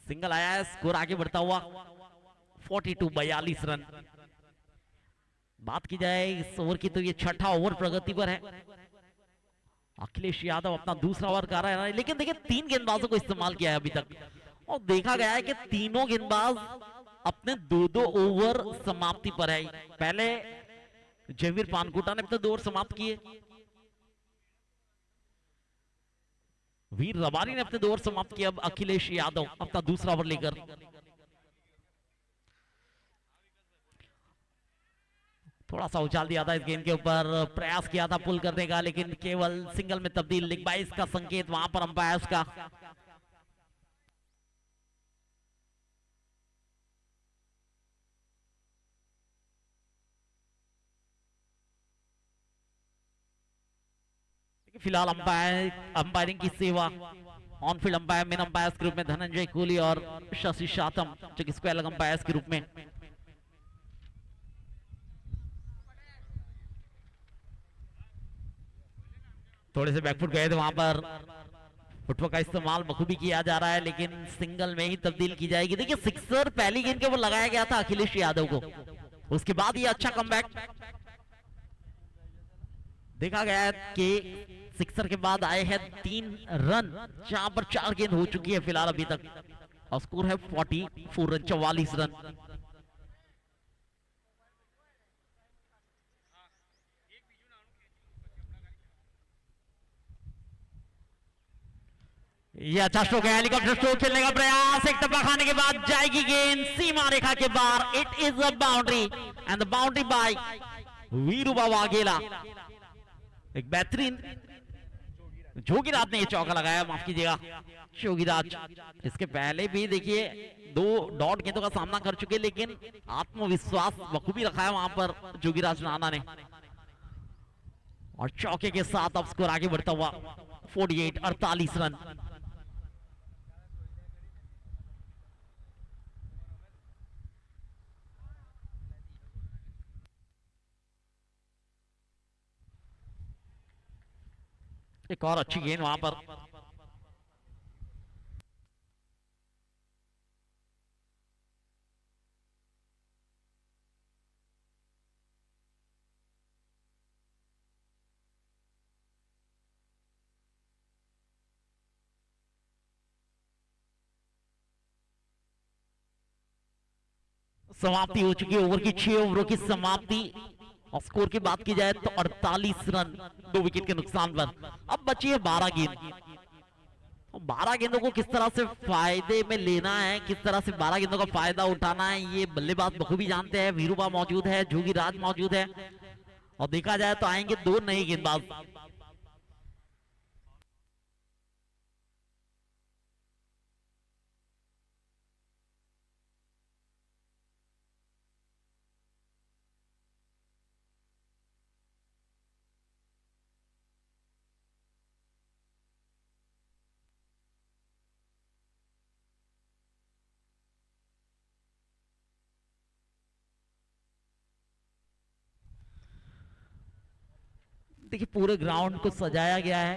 S2: सिंगल आया है, स्कोर आगे बढ़ता हुआ 42-42 रन। बात की जाए इस ओवर की तो ये छठा ओवर प्रगति पर है। अखिलेश यादव अपना दूसरा ओवर कर रहा है, लेकिन देखिए 3 गेंदबाजों को इस्तेमाल किया है अभी तक, और देखा गया है कि तीनों गेंदबाज अपने 2-2 ओवर समाप्ति पर है। पहले जयवीर पानकोटा ने अपने 2 ओवर समाप्त किए, वीर रबारी ने अपने 2 ओवर समाप्त किए, अब अखिलेश यादव अपना दूसरा ओवर लेकर। थोड़ा सा उछाल दिया था इस गेंद के ऊपर, प्रयास किया था पुल करने का, लेकिन केवल सिंगल में तब्दील। लेग बाइस का संकेत वहां पर अंपायर का। फिलहाल अंपायरिंग की सेवा on field umpire main umpires के रूप में धनंजय कोहली और शशि शातम, जो कि स्क्वायर लेग अंपायर्स के रूप में। थोड़े से बैकफुट गए थे वहां पर, फुटवर्क का इस्तेमाल बखूबी किया जा रहा है, लेकिन सिंगल में ही तब्दील की जाएगी। देखिए सिक्सर पहली गेंद के ऊपर लगाया गया था अखिलेश यादव को, उसके बाद ये अच्छा कमबैक देखा गया है कि सिक्सर के बाद आए हैं 3 रन, जहां पर 4 गेंद हो चुकी है फिलहाल अभी तक, और स्कोर है 44 रन, 44 रन। ये अच्छा स्ट्रोक है, हेलीकॉप्टर स्ट्रोक खेलने का प्रयास, एक टप्पा खाने के बाद जाएगी गेंद सीमा रेखा के बाहर। It is a boundary and the boundary by Virubha Vaghela. एक बेहतरीन जोगीराज ने ये चौका लगाया, माफ कीजिएगा जोगीराज। इसके पहले भी देखिए 2 डॉट गेंदों का सामना कर चुके, लेकिन आत्मविश्वास बखूबी रखा है वहां पर जोगीराज राणा ने, और चौके के साथ अब स्कोर आगे बढ़ता हुआ 48-48 रन। एक और अच्छी गेंद वहां पर, समाप्ति हो चुकी है ओवर की, 6 ओवरों की समाप्ति, और स्कोर की बात की जाए तो 48 रन 2 विकेट के नुकसान पर। अब बची है 12 गेंद, 12 गेंदों को किस तरह से फायदे में लेना है, किस तरह से 12 गेंदों का फायदा उठाना है, ये बल्लेबाज बखूबी जानते हैं। वीरूबा मौजूद है, जोगीराज मौजूद है, और देखा जाए तो आएंगे 2 नए गेंदबाज। देखिए पूरे ग्राउंड को सजाया गया है,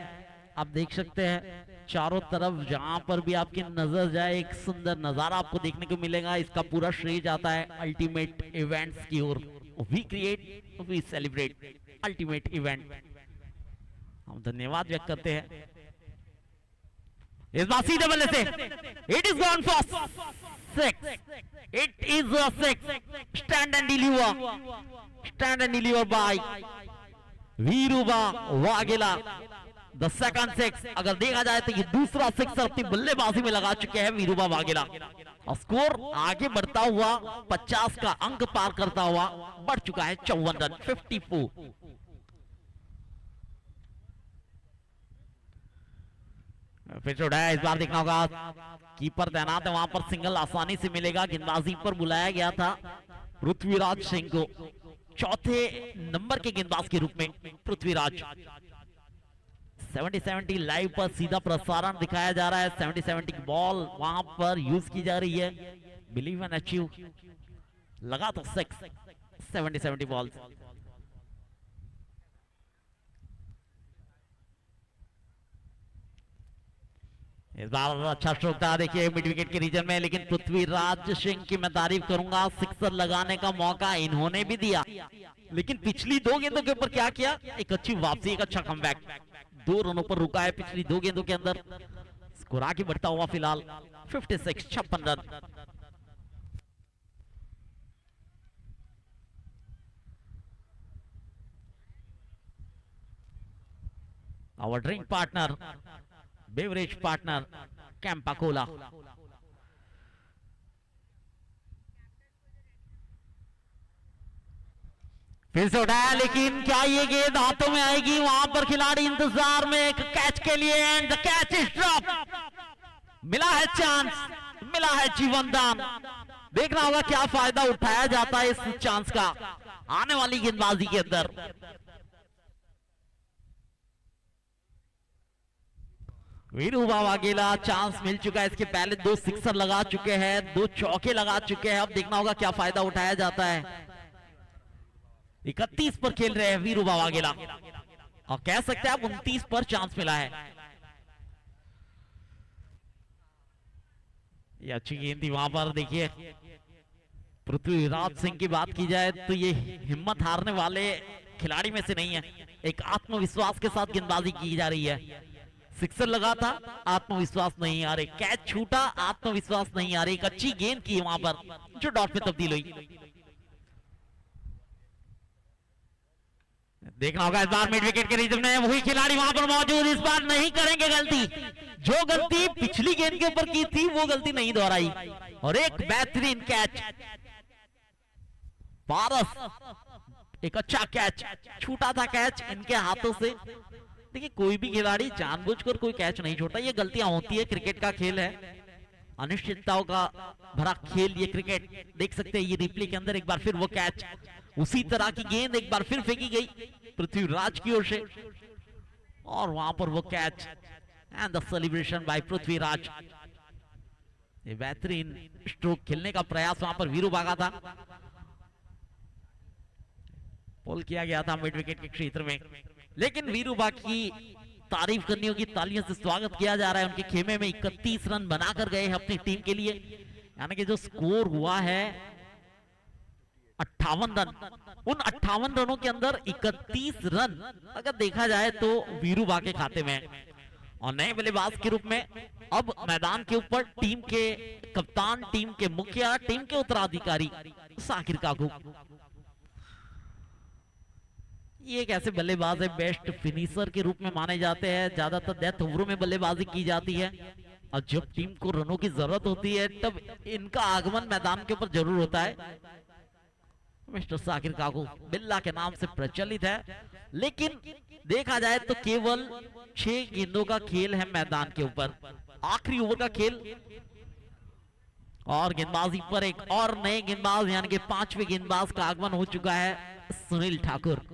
S2: आप देख सकते हैं चारों तरफ जहां पर भी आपकी नजर जाए एक सुंदर नजारा आपको देखने को मिलेगा। इसका पूरा श्रेय जाता है अल्टीमेट इवेंट्स की ओर। We create we celebrate ultimate event. हम धन्यवाद व्यक्त करते हैं। इस बार सीधे बल्ले से it is gone for 6, it is a 6, stand and deliver by Virubha Vaghela. The second 6, अगर देखा जाए तो ये दूसरा 6 अपनी बल्लेबाजी में लगा चुके हैं वीरुबा वाघेला। और स्कोर आगे बढ़ता हुआ 50 का अंक पार करता हुआ बढ़ चुका है 54 रन 54। फिर उठाया, इस बार देखना होगा कीपर तैनात है, वहां पर सिंगल आसानी से मिलेगा। गेंदबाजी पर बुलाया गया था पृथ्वीराज सिंह को, चौथे नंबर के गेंदबाज के रूप में पृथ्वीराज। 70-70 लाइव पर सीधा प्रसारण दिखाया जा रहा है। 70-70 की बॉल वहां पर यूज की जा रही है। बिलीव एंड अचीव लगा तो 6, 70-70 बॉल। इस बार अच्छा स्ट्रोक था देखिए मिड विकेट के रीजन में, लेकिन पृथ्वीराज सिंह की मैं तारीफ करूंगा, सिक्सर लगाने का मौका इन्होंने भी दिया, लेकिन पिछली 2 गेंदों के ऊपर क्या किया, एक अच्छी वापसी, एक अच्छा कमबैक। 2 रनों पर रुका है पिछली 2 गेंदों के अंदर। स्कोर आगे बढ़ता हुआ फिलहाल 56, 56 run. Our drink partner, beverage partner Campa cola. फिर से उठाया, लेकिन क्या ये गेंद हाथों में आएगी? वहां पर खिलाड़ी इंतजार में एक कैच के लिए, and the catch is drop. मिला है चांस, मिला है जीवन दान। देखना होगा क्या फायदा उठाया जाता है इस चांस का आने वाली गेंदबाजी के अंदर। वीरुबा वाघेला चांस मिल चुका है, इसके पहले 2 सिक्सर लगा चुके हैं, 2 चौके लगा चुके हैं। अब देखना होगा क्या फायदा उठाया जाता है। 31 पर खेल रहे हैं वीरुबा वाघेला, और कह सकते हैं आप 29 पर चांस मिला है। ये अच्छी गेंद थी वहां पर। देखिए पृथ्वीराज सिंह की बात की जाए तो ये हिम्मत हारने वाले खिलाड़ी में से नहीं है, एक आत्मविश्वास के साथ गेंदबाजी की जा रही है। सिक्सर लगा था, आत्मविश्वास नहीं आ रहे, कैच छूटा, आत्मविश्वास नहीं आ रही। एक अच्छी गेंद की वहां पर जो डॉट में तब्दील हुई। देखना होगा इस बार मिड विकेट के रीजन में वही खिलाड़ी वहां पर मौजूद, इस बार नहीं करेंगे गलती। जो गलती पिछली गेंद के ऊपर की थी वो गलती नहीं दोहराई, और एक बेहतरीन कैच पारस, एक अच्छा कैच, छूटा था कैच इनके हाथों से। देखिए कोई भी खिलाड़ी जानबूझकर कोई कैच नहीं छोड़ता, ये गलतियां होती है, क्रिकेट का खेल है, अनिश्चितताओं का भरा खेल ये क्रिकेट। देख सकते हैं ये रिप्ले के अंदर एक बार फिर वो कैच, उसी तरह की गेंद एक बार फिर फेंकी गई पृथ्वीराज की ओर से, और वहां पर वो catch and the celebration by Prithviraj. ये बेहतरीन स्ट्रोक खेलने का प्रयास वहां पर वीरुबा का था, पोल किया गया था मिड विकेट के क्षेत्र में, लेकिन वीरुबा की तारीफ करनी होगी, तालियों से स्वागत किया जा रहा है। उनके खेमे में 31 रन बनाकर गए हैं अपनी टीम के लिए, यानी कि जो स्कोर हुआ है 58 रन, उन 58 रनों के अंदर 31 रन अगर देखा जाए तो वीरुबा के खाते में। और नए बल्लेबाज के रूप में अब मैदान के ऊपर टीम के कप्तान, टीम के मुखिया, टीम के उत्तराधिकारी साकिर काकू। ये एक ऐसे बल्लेबाज है, बेस्ट फिनिशर के रूप में माने जाते हैं, ज्यादातर डेथ ओवरों में बल्लेबाजी की जाती है, और जब टीम को रनों की जरूरत होती है तब इनका आगमन मैदान के ऊपर जरूर होता है। मिस्टर साकिर काकू बिल्ला के नाम से प्रचलित है, लेकिन देखा जाए तो केवल 6 गेंदों का खेल है मैदान के ऊपर, आखिरी ओवर का खेल। और गेंदबाजी पर एक और नए गेंदबाज यानी कि 5वें गेंदबाज का आगमन हो चुका है, सुनील ठाकुर।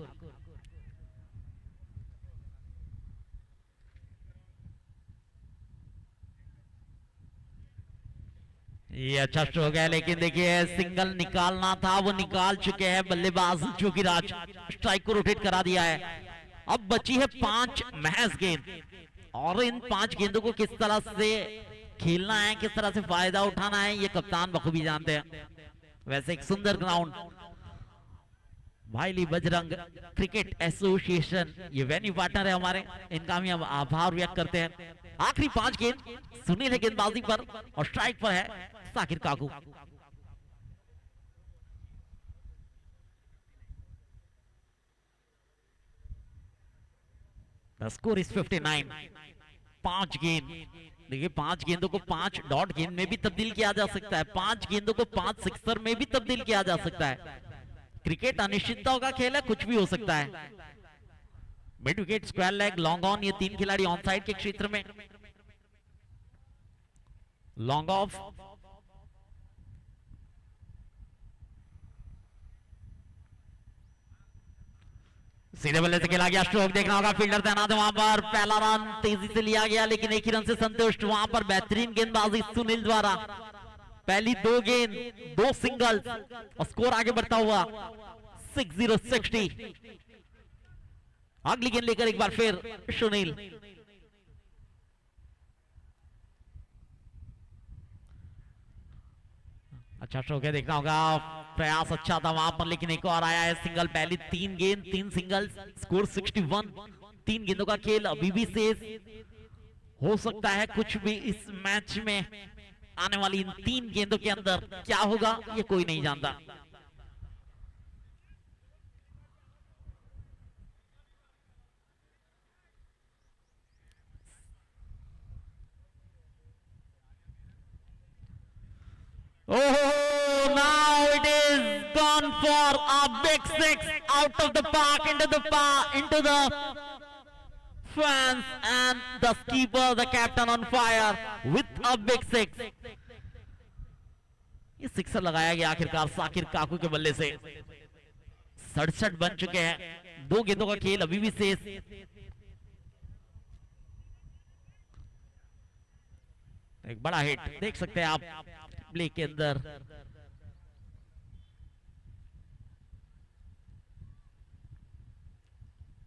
S2: ये अच्छा स्ट्रोक है, लेकिन देखिए सिंगल निकालना था, वो निकाल चुके हैं बल्लेबाज जोगीराज, स्ट्राइक को रोटेट करा दिया है। अब बची है 5 महज गेंद और इन 5 गेंदों को किस तरह से खेलना है, किस तरह से फायदा उठाना है, ये कप्तान बखूबी जानते हैं। वैसे एक सुंदर ग्राउंड भाईली बजरंग क्रिकेट एसोसिएशन ये वेन्यू पार्टनर है हमारे, इनका भी हम आभार व्यक्त करते हैं। आखिरी 5 गेंद, सुनील है गेंदबाजी पर और स्ट्राइक पर है साकिर काकू। The score is 59। 5 गेंद, देखिए 5 गेंदों को 5 डॉट गेंद में भी तब्दील किया जा सकता है, 5 गेंदों को 5 सिक्सर में भी तब्दील किया जा सकता है। क्रिकेट अनिश्चितताओं का खेल है, कुछ भी हो सकता है। Mid wicket, square leg, long on, ये 3 खिलाड़ी ऑन साइड के क्षेत्र में। लॉन्ग ऑफ, सीधे बल्ले से खेला गया, स्ट्रोक देखना होगा, फील्डर तैनात है वहां पर। पहला रन तेजी से लिया गया लेकिन एक ही रन से संतुष्ट। वहां पर बेहतरीन गेंदबाजी सुनील द्वारा, पहली 2 गेंद 2 सिंगल्स और स्कोर आगे बढ़ता हुआ 60-60। अगली गेंद लेकर एक बार फिर सुनील। अच्छा स्ट्रोक है, देखना होगा, प्रयास अच्छा था वहां पर लेकिन एक और आया है सिंगल। पहली 3 गेंद 3 सिंगल्स, स्कोर 61। 3 गेंदों का खेल अभी भी शेष, हो सकता है कुछ भी इस मैच में आने वाली इन 3 गेंदों के अंदर क्या होगा ये कोई नहीं जानता। Oh, now it is gone for a big 6 out of the park, into the fans, and the keeper, the captain on fire with a big 6। ये सिक्सर लगाया गया आखिरकार साकिर काकू के बल्ले से। 67 बन चुके हैं, 2 गेंदों का खेल अभी भी शेष। एक बड़ा हिट देख सकते हैं आप प्ले के अंदर।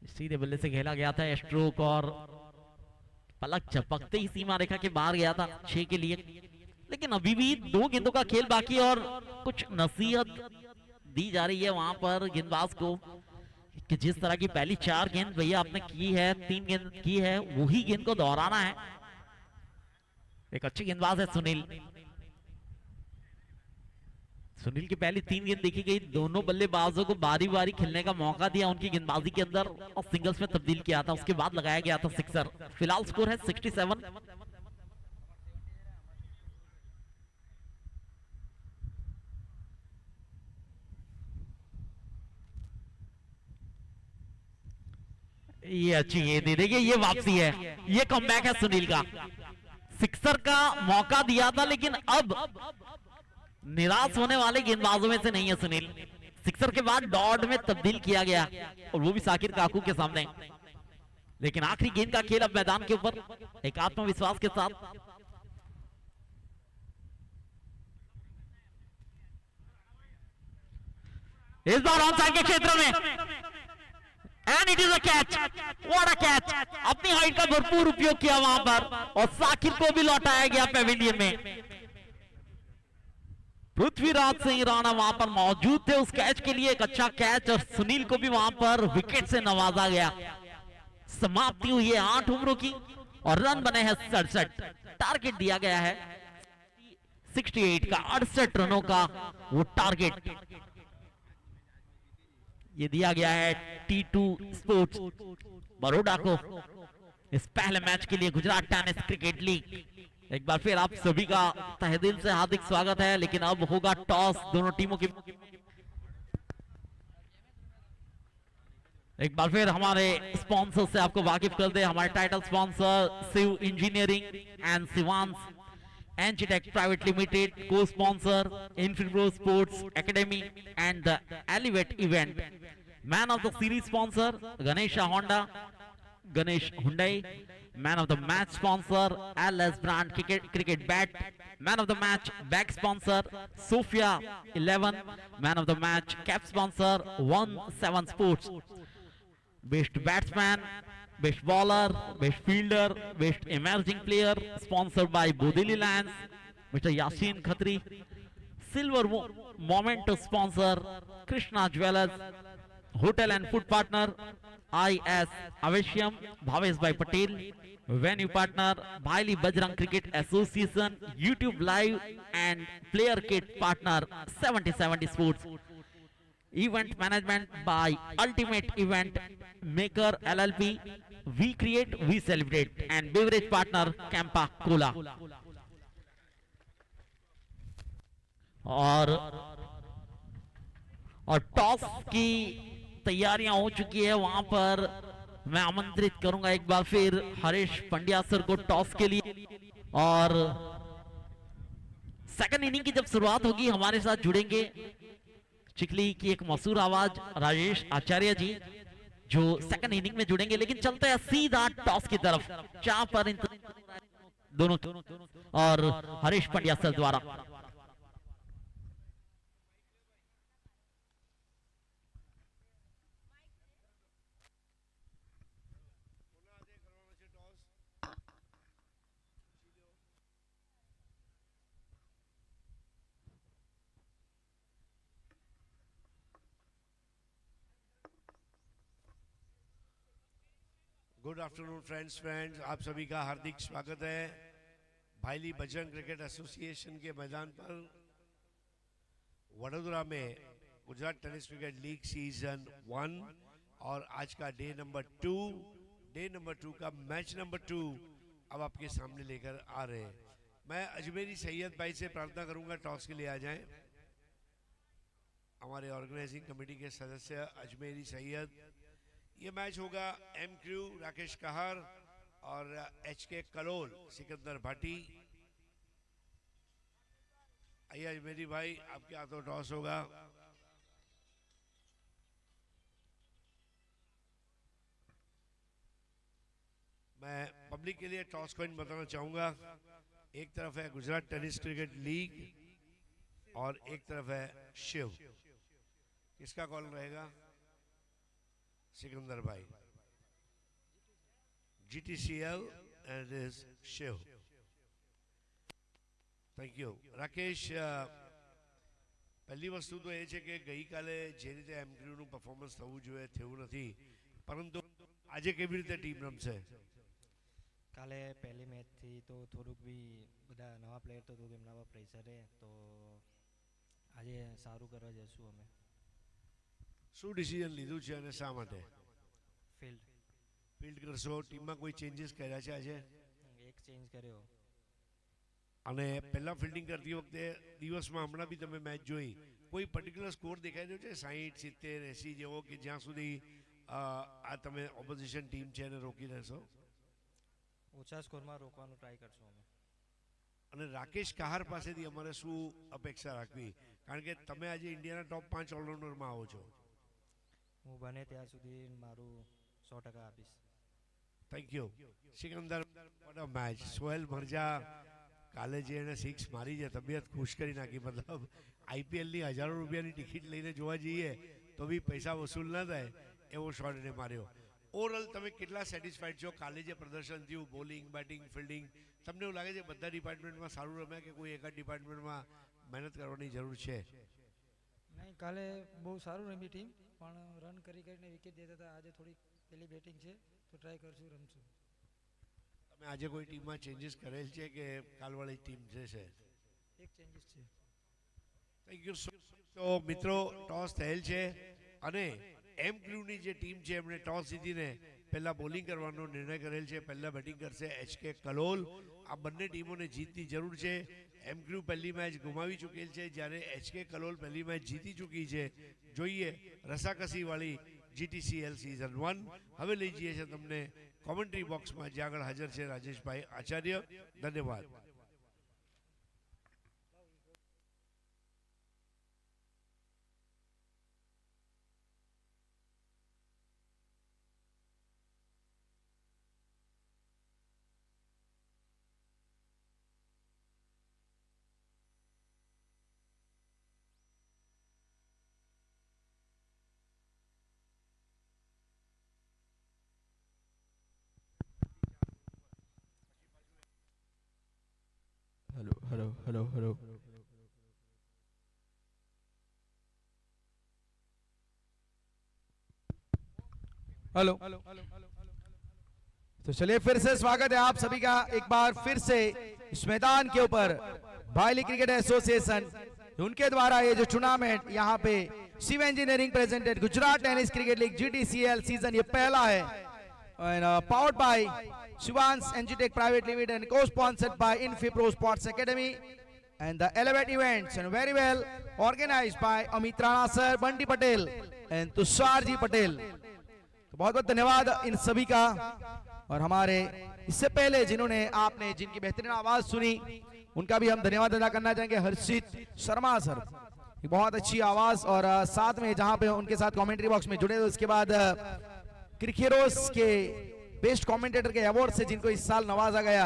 S2: सीधे बल्ले से खेला गया था स्ट्रोक और पलक झपकते ही सीमा रेखा के बाहर गया था 6 के लिए। लेकिन अभी भी 2 गेंदों का खेल बाकी और कुछ नसीहत दी जा रही है वहां पर गेंदबाज को कि जिस तरह की पहली 4 गेंद भैया आपने की है, 3 गेंद की है, वही गेंद को दोहराना है। एक अच्छी गेंदबाज है सुनील। सुनील की पहली 3 गेंद देखी गई, दोनों बल्लेबाजों को बारी बारी खेलने का मौका दिया उनकी गेंदबाजी के अंदर और सिंगल्स में तब्दील किया था, उसके बाद लगाया गया था सिक्सर। फिलहाल स्कोर है 67। ये अच्छी गेंद, देखिए ये वापसी है, ये कमबैक है सुनील का। सिक्सर का मौका दिया था लेकिन अब निराश होने वाले गेंदबाजों में से नहीं है सुनील। सिक्सर के बाद डॉट में तब्दील किया गया और वो भी साकिर काकू के सामने। लेकिन आखिरी गेंद का खेल अब मैदान के ऊपर एक आत्मविश्वास के साथ। इस बार ऑन साइड के क्षेत्र में and it is a catch, what a catch. अपनी हाइट का भरपूर उपयोग किया वहां पर और साकिर को भी लौटाया गया पेविलियन में। पृथ्वीराज सिंह राणा वहां पर मौजूद थे उस कैच के लिए, एक अच्छा कैच और सुनील को भी वहां पर विकेट से नवाजा गया। समाप्ति हुई है 8 ओवरों की और रन बने हैं 67। टारगेट दिया गया है 68 का, 68 रनों का वो टारगेट ये दिया गया है T2 स्पोर्ट्स बड़ौदा को इस पहले मैच के लिए गुजरात टेनिस क्रिकेट लीग। एक बार फिर आप सभी का तहे दिल से हार्दिक स्वागत है। लेकिन अब होगा टॉस दोनों टीमों की। एक बार फिर हमारे स्पॉन्सर से आपको वाकिफ कर दे। हमारे title sponsor Shiv engineering and Shivansh Engitech private limited, co sponsor Infipro sports academy and the Elevate event. Man of the series sponsor Ganesh Honda, Ganesh Hyundai. Man of the match sponsor LS brand cricket bat. Man of the match back sponsor Sophia 11। Man of the match cap sponsor 17 sports. Best batsman, best bowler, best fielder, best emerging player, sponsored by Bodeli lions, mister Yasin Khatri. Silver moment sponsor Krishna jewellers, hotel and food partner IS अवेशियम Bhavesh bhai Patel, venue partner Bhayli Bajrang cricket association, YouTube live and player kit partner 70/70 sports, event management by ultimate event maker LLP, we create we celebrate and beverage partner Campa cola. और toss की तैयारियां हो चुकी है। वहां पर मैं आमंत्रित करूंगा एक बार फिर हरीश पंड्या सर को टॉस के लिए। और सेकंड इनिंग की जब शुरुआत होगी हमारे साथ जुड़ेंगे चिकली की एक मशहूर आवाज राजेश आचार्य जी, जो सेकंड इनिंग में जुड़ेंगे। लेकिन चलते हैं सीधा टॉस की तरफ, जहां पर दोनों और हरीश पंड्या सर द्वारा।
S3: गुड आफ्टरनून फ्रेंड्स, आप सभी का हार्दिक स्वागत है भाईली बजरंग क्रिकेट एसोसिएशन के मैदान पर वडोदरा में Gujarat tennis cricket league season 1 और आज का डे नंबर 2 का मैच नंबर 2 अब आपके सामने लेकर आ रहे हैं। मैं अजमेरी सैयद भाई से प्रार्थना करूंगा टॉस के लिए आ जाएं। हमारे ऑर्गेनाइजिंग कमेटी के सदस्य अजमेरी सैयद। ये मैच होगा एम क्रू राकेश कहार और HK कलोल सिकंदर भाटी। आइए मेरी भाई, आपके हाथों टॉस होगा। मैं पब्लिक के लिए टॉस कॉइन बताना चाहूंगा। एक तरफ है गुजरात टेनिस क्रिकेट लीग और एक तरफ है शिव। किसका कॉल रहेगा? सिकंदर भाई। GTCL and is Shiv. Thank you. Rakesh, પહેલી વસ્તુ તો એ છે કે ગઈકાલે જે રીતે એમક્યુનું પરફોર્મન્સ થવું જોઈએ થયું નથી, પરંતુ આજે કેવી રીતે ટીમ રમશે?
S4: કાલે પહેલી મેચથી તો થોડુંક બી બધા નવા પ્લેયર તો એમના પર પ્રેશર રહે, તો આજે સારું કરવા જઈશું અમે।
S3: શું ડિસિઝન લીધું છે અને શા માટે?
S4: ફિલ્ડ
S3: કરશો? ટીમમાં કોઈ ચેન્જીસ કર્યા છે આજે?
S4: એક ચેન્જ કર્યો।
S3: અને પહેલા ફિલ્ડિંગ કરતી વખતે દિવસમાં હમણાં બી તમે મેચ જોઈ, કોઈ પર્ટિક્યુલર સ્કોર દેખાઈ રહ્યો છે 60, 70, 80 જેવો, કે જ્યાં સુધી આ તમે ઓપોઝિશન ટીમ છે એને રોકી રહેશો?
S4: ઓછા સ્કોરમાં રોકવાનો ટ્રાય કરશું અમે।
S3: અને રાકેશ કહાર પાસેથી અમારે શું અપેક્ષા રાખવી? કારણ કે તમે આજે ઇન્ડિયાના ટોપ 5 ઓલરાઉન્ડરમાં આવો છો।
S4: હું બને ત્યાં સુધી મારું 100% આપીશ।
S3: Thank you Sikandar. What a match! Sohail Mirza કાલે જે એને 6 મારી છે, તબિયત ખુશ કરી નાખી। મતલબ IPLની હજારો રૂપિયાની ટિકિટ લઈને જોવા જઈએ તો બી પૈસા વસૂલ ના થાય એવો શોટ એને માર્યો। ઓવરઓલ તમે કેટલા સેટિસ્ફાઈડ છો? કાલે જે પ્રદર્શન થયું, બોલિંગ, બેટિંગ, ફિલ્ડિંગ, તમને એવું લાગે છે બધા ડિપાર્ટમેન્ટમાં સારું રમ્યા કે કોઈ એકાદ ડિપાર્ટમેન્ટમાં મહેનત કરવાની જરૂર છે?
S5: નહીં, કાલે બહુ સારું રમી ટીમ, પણ રન કરી કરીને વિકેટ દેતા હતા। આજે થોડી પેલી બેટિંગ છે તો ટ્રાય કરશું, રમશું।
S3: તમે આજે કોઈ ટીમમાં ચેન્જીસ કરેલ છે કે કાલવાળી ટીમ જે છે?
S5: એક ચેન્જીસ છે।
S3: Thank you. તો મિત્રો, ટોસ થયેલ છે અને એમ ક્રૂની જે ટીમ છે એમણે ટોસ જીતીને પહેલા બોલિંગ કરવાનો નિર્ણય કરેલ છે। પહેલા બેટિંગ કરશે HK કલોલ। આ બંને ટીમોને જીતની જરૂર છે। એમ ક્રૂ પહેલી મેચ ગુમાવી ચૂકેલ છે, જ્યારે HK કલોલ પહેલી મેચ જીતી ચૂકી છે। જોઈએ રસાકસીવાળી GTCL સીઝન 1। હવે લઈ જઈએ છીએ તમને કોમેન્ટ્રી બોક્સમાં, જ્યાં આગળ હાજર છે રાજેશભાઈ આચાર્ય। ધન્યવાદ।
S6: Hello hello hello hello hello. तो चलिए फिर से स्वागत है आप सभी का एक बार फिर से इस मैदान के ऊपर भाईली क्रिकेट एसोसिएशन उनके द्वारा ये जो टूर्नामेंट यहाँ पे Shiv engineering presented Gujarat tennis cricket league GTCL season ये पहला है powered by Shivansh Engitech private limited and co sponsored by Infipro sports academy and the Elevate events and very well organized by Amit Rana sir, Bunty Patel and Tushar ji Patel। तो बहुत बहुत धन्यवाद इन सभी का। और हमारे इससे पहले जिन्होंने आपने जिनकी बेहतरीन आवाज सुनी उनका भी हम धन्यवाद अदा करना चाहेंगे। हर्षित शर्मा सर, बहुत अच्छी आवाज, और साथ में जहां पे उनके साथ कमेंट्री बॉक्स में जुड़े। उसके बाद क्रिकेरोस के बेस्ट कमेंटेटर के अवार्ड से जिनको इस साल नवाजा गया,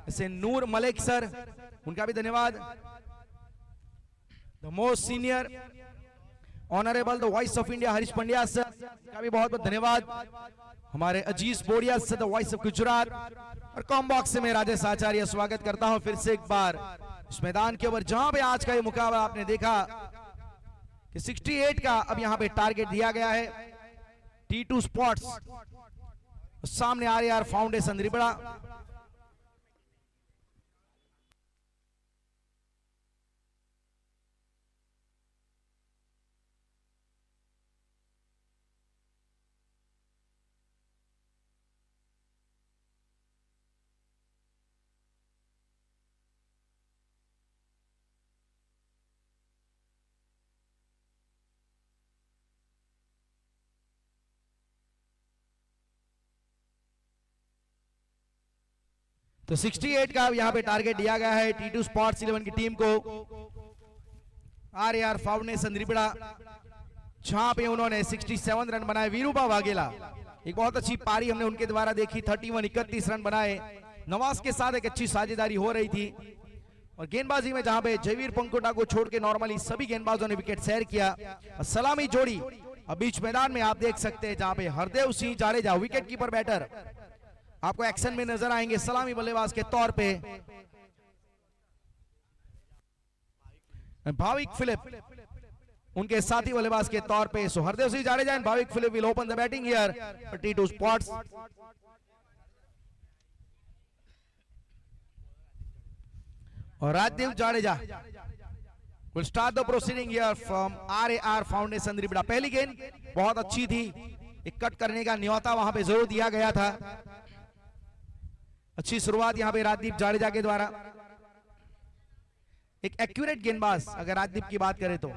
S6: जैसे नूर मलिक सर, उनका भी धन्यवाद। The most senior honourable the voice of India Harish Pandya sir का भी बहुत बहुत धन्यवाद। हमारे अजीज बोरिया sir the voice of Gujarat. और कॉम बॉक्स से मैं राजेश आचार्य स्वागत करता हूं फिर से एक बार इस मैदान के ऊपर, जहां पे आज का ये मुकाबला आपने देखा कि 68 का अब यहां पे टारगेट दिया गया है। T2 स्पोर्ट्स सामने RAR फाउंडेशन रिबड़ा। तो 68 का यहाँ पे टारगेट दिया गया है T2 स्पोर्ट्स 11 की टीम को। RAR फाउंडेशन रिबड़ा, जहां पे उन्होंने 67 रन बनाए। वीरूबा वाघेला, एक बहुत अच्छी पारी हमने उनके द्वारा देखी, 31 रन बनाए। नवाज के साथ एक अच्छी साझेदारी हो रही थी। और गेंदबाजी में जहां पे जयवीर पंकुटा को छोड़ के नॉर्मली सभी गेंदबाजों ने विकेट शेयर किया। सलामी जोड़ी अब बीच मैदान में आप देख सकते हैं, जहां पे Hardev Singh Jadeja wicket keeper batter आपको एक्शन में नजर आएंगे सलामी बल्लेबाज के तौर पे। भाविक फिलिप उनके साथी बल्लेबाज के तौर पे। So Hardev Singh Jadeja and Bhavik Philip will open the batting here for T2 sports. और Rajdeep Jadeja will start the proceeding here from RAR foundation Ribda. पहली गेंद बहुत अच्छी थी, एक कट करने का न्योता वहां पे जरूर दिया गया था। अच्छी शुरुआत यहां पे राजदीप जाडेजा के द्वारा। एक एक्यूरेट गेंदबाज अगर राजदीप की बात करें तो।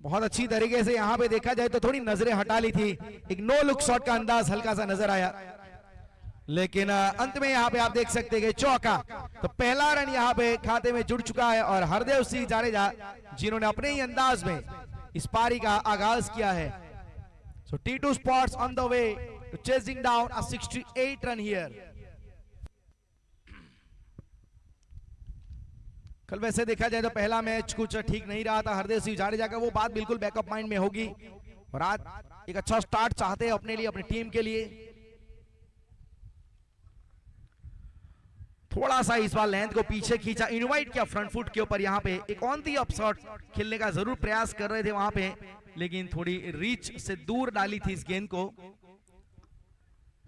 S6: बहुत अच्छी तरीके से यहां पे देखा जाए तो थोड़ी नजरें हटा ली थी, एक नो लुक शॉट का अंदाज हल्का सा नजर आया, लेकिन अंत में यहां पे आप देख सकते हैं चौका। तो पहला रन यहां पे खाते में जुड़ चुका है। और हरदेव सिंह जाडेजा जिन्होंने अपने ही अंदाज में इस पारी का आगाज किया है। So T2 Sports on the way to chasing down a 68 run here. कल वैसे देखा जाए तो पहला मैच कुछ ठीक नहीं रहा था हरदेव सिंह जाडेजा का, वो बात बिल्कुल बैकअप माइंड में होगी। और आज एक अच्छा स्टार्ट चाहते हैं अपने लिए, अपनी टीम के लिए। थोड़ा सा इस बार लेंथ को पीछे खींचा, इनवाइट किया फ्रंट फुट के ऊपर। यहाँ पे एक ऑन दी अप शॉट खेलने का जरूर प्रयास कर रहे थे वहां पे, लेकिन थोड़ी रीच से दूर डाली थी इस गेंद को।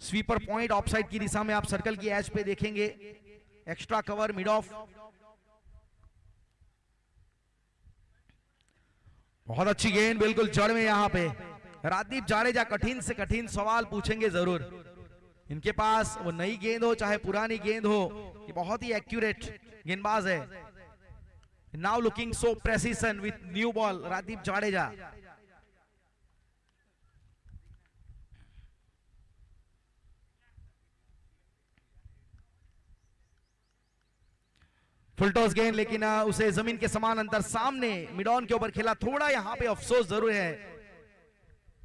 S6: स्वीपर पॉइंट ऑफसाइड की दिशा में आप सर्कल की एज पे देखेंगे। एक्स्ट्रा कवर मिड ऑफ, बहुत अच्छी गेंद बिल्कुल जड़ में। यहाँ पे राजदीप जाडेजा कठिन से कठिन सवाल पूछेंगे जरूर। इनके पास वो नई गेंद हो चाहे पुरानी गेंद हो, ये बहुत ही एक्यूरेट गेंदबाज है। Now looking so precision with new ball Rajdeep Jadeja. Full toss गेंद, लेकिन उसे जमीन के समान अंतर सामने मिड ऑन के ऊपर खेला। थोड़ा यहाँ पे अफसोस जरूर है,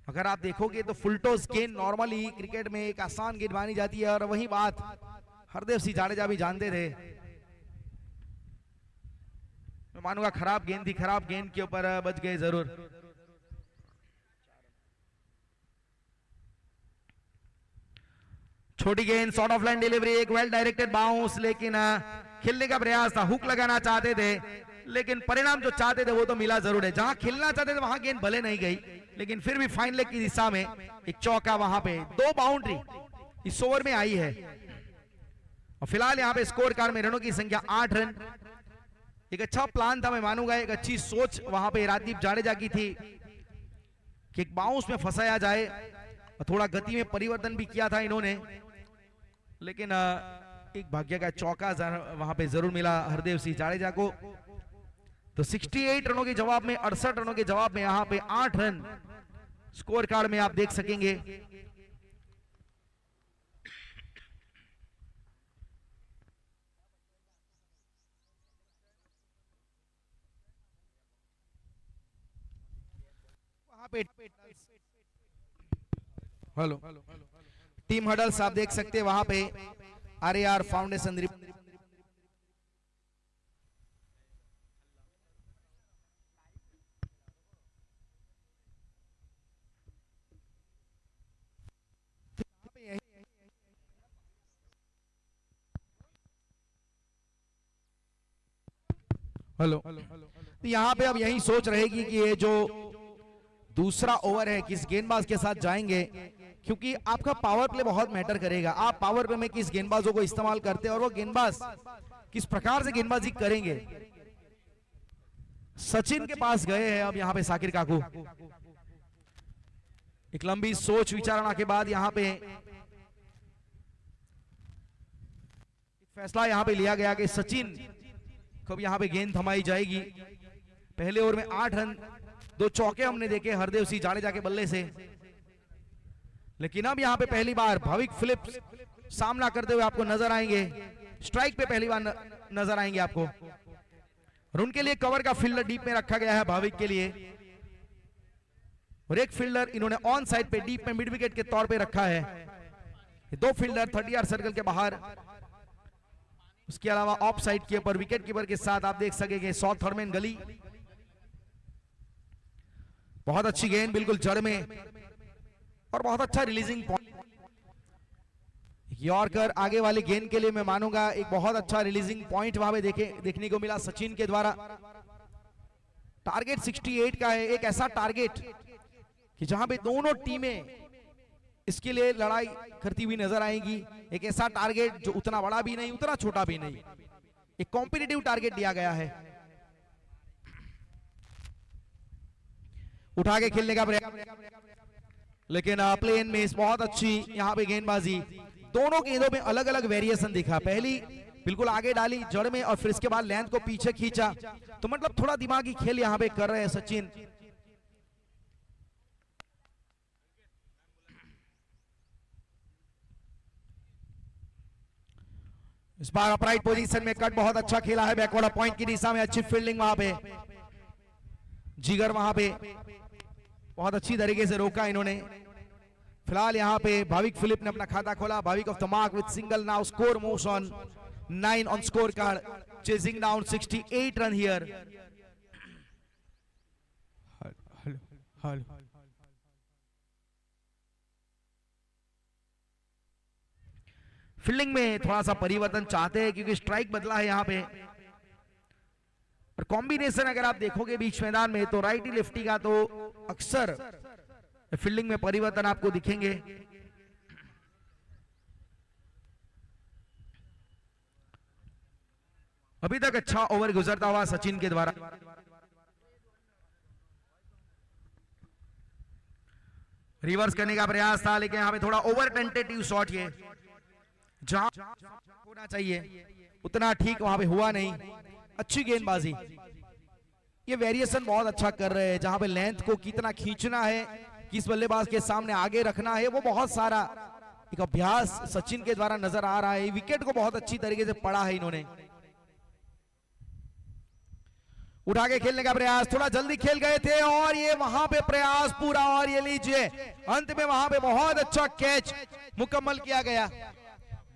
S6: अगर आप देखोगे तो फुलटॉस गेंद नॉर्मली क्रिकेट में एक आसान गेंद मानी जाती है, और वही बात हरदेव सिंह जाडेजा भी जानते थे। मैं मानूंगा खराब गेंद थी, खराब गेंद के ऊपर बच गए जरूर। छोटी गेंद, शॉर्ट ऑफ लाइन डिलीवरी, एक वेल डायरेक्टेड बाउंस, लेकिन खेलने का प्रयास था, हुक लगाना चाहते थे, लेकिन परिणाम जो चाहते थे वो तो मिला जरूर है। जहां खेलना चाहते थे वहां गेंद भले नहीं गई, लेकिन फिर भी फाइन लेग की दिशा में एक चौका, वहां पे 2 बाउंड्री इस ओवर में आई है। और फिलहाल यहाँ पे स्कोर कार्ड में रनों की संख्या 8 रन। एक अच्छा प्लान था, मैं मानूंगा, एक अच्छी सोच वहां पे राजदीप जाडेजा की थी कि एक बाउंस में फंसाया जाए, और थोड़ा गति में परिवर्तन भी किया था इन्होंने, लेकिन एक भाग्य का चौका वहां पे जरूर मिला हरदेव सिंह जाडेजा को। तो 68 रनों के जवाब में, 68 रनों के जवाब में यहां पे 8 रन स्कोर कार्ड में आप देख सकेंगे। वहां पे हेलो टीम हडल्स आप देख सकते हैं, वहां पे आरएआर फाउंडेशन हेलो, तो यहाँ पे अब यही सोच रहेगी कि ये जो दूसरा ओवर है किस गेंदबाज के साथ जाएंगे, क्योंकि आपका पावर प्ले बहुत मैटर करेगा। आप पावर प्ले में किस गेंदबाजों को इस्तेमाल करते हैं और वो गेंदबाज किस प्रकार से गेंदबाजी करेंगे। सचिन के पास गए हैं अब यहाँ पे साकिर काकू। एक लंबी सोच विचारणा के बाद यहाँ पे फैसला यहाँ पे लिया गया कि सचिन कब यहाँ पे गेंद थमाई जाएगी। पहले ओवर में 8 रन, 2 चौके हमने देखे हरदेव सिंह जाडेजा के बल्ले से, लेकिन अब यहाँ पे पहली बार भाविक फिलिप्स सामना करते हुए आपको नजर आएंगे। स्ट्राइक पे पहली बार नजर आएंगे आपको, और उनके लिए कवर का फील्डर डीप में रखा गया है भाविक के लिए, और एक फील्डर इन्होंने ऑन साइड पे डीप में मिड विकेट के तौर पे रखा है। 2 फील्डर 30 यार्ड सर्कल के बाहर, उसके अलावा ऑफ साइड के ऊपर विकेट कीपर के साथ आप देख सकेंगे साउथ थर्मेन गली। बहुत अच्छी गेंद बिल्कुल जड़ में, और बहुत अच्छा रिलीजिंग पॉइंट। यॉर्कर आगे वाली गेंद के लिए मैं मानूंगा एक बहुत अच्छा रिलीजिंग पॉइंट वहां पे देखने को मिला सचिन के द्वारा। टारगेट 68 का है, एक ऐसा टारगेट कि जहां पे दोनों टीमें इसके लिए लड़ाई करती हुई नजर आएंगी। एक ऐसा टारगेट जो उतना बड़ा भी नहीं उतना छोटा भी नहीं, एक कॉम्पिटिटिव टारगेट दिया गया है। उठा के खेलने का प्रयास, लेकिन प्लेन में बहुत अच्छी यहाँ पे गेंदबाजी। दोनों गेंदों में अलग अलग वेरिएशन दिखा। पहली बिल्कुल आगे डाली जड़ में, और फिर इसके बाद लेंथ को पीछे खींचा, तो मतलब थोड़ा दिमागी खेल यहाँ पे कर रहे हैं सचिन। इस बार अपराइट पोजीशन में कट बहुत अच्छा खेला है, बैकवर्ड पॉइंट की दिशा में अच्छी फील्डिंग वहां पे। जिगर वहां पे बहुत अच्छी तरीके से रोका इन्होंने। फिलहाल यहाँ पे भाविक फिलिप ने अपना खाता खोला। Bhavik of the mark with single, now score moves on 9 on score card, chasing down 68 run here. Fielding में थोड़ा सा परिवर्तन चाहते हैं क्योंकि स्ट्राइक बदला है यहाँ पे, और कॉम्बिनेशन अगर आप देखोगे बीच मैदान में तो राइटी लेफ्टी का तो अक्सर फील्डिंग में परिवर्तन आपको दिखेंगे। अभी तक अच्छा ओवर गुजरता हुआ सचिन के द्वारा। रिवर्स करने का प्रयास था, लेकिन यहाँ पे थोड़ा ओवर टेंटेटिव शॉट, ये जहां होना चाहिए उतना ठीक वहां पे हुआ नहीं। अच्छी गेंदबाजी, ये वेरिएशन बहुत अच्छा कर रहे हैं। जहां पे लेंथ को कितना खींचना है, किस बल्लेबाज के सामने आगे रखना है, वो बहुत सारा एक अभ्यास सचिन के द्वारा नजर आ रहा है। विकेट को बहुत अच्छी तरीके से पढ़ा है इन्होंने। उठा के खेलने का प्रयास, थोड़ा जल्दी खेल गए थे और ये वहां पे प्रयास पूरा, और ये लीजिए अंत में वहां पे बहुत अच्छा कैच मुकम्मल किया गया।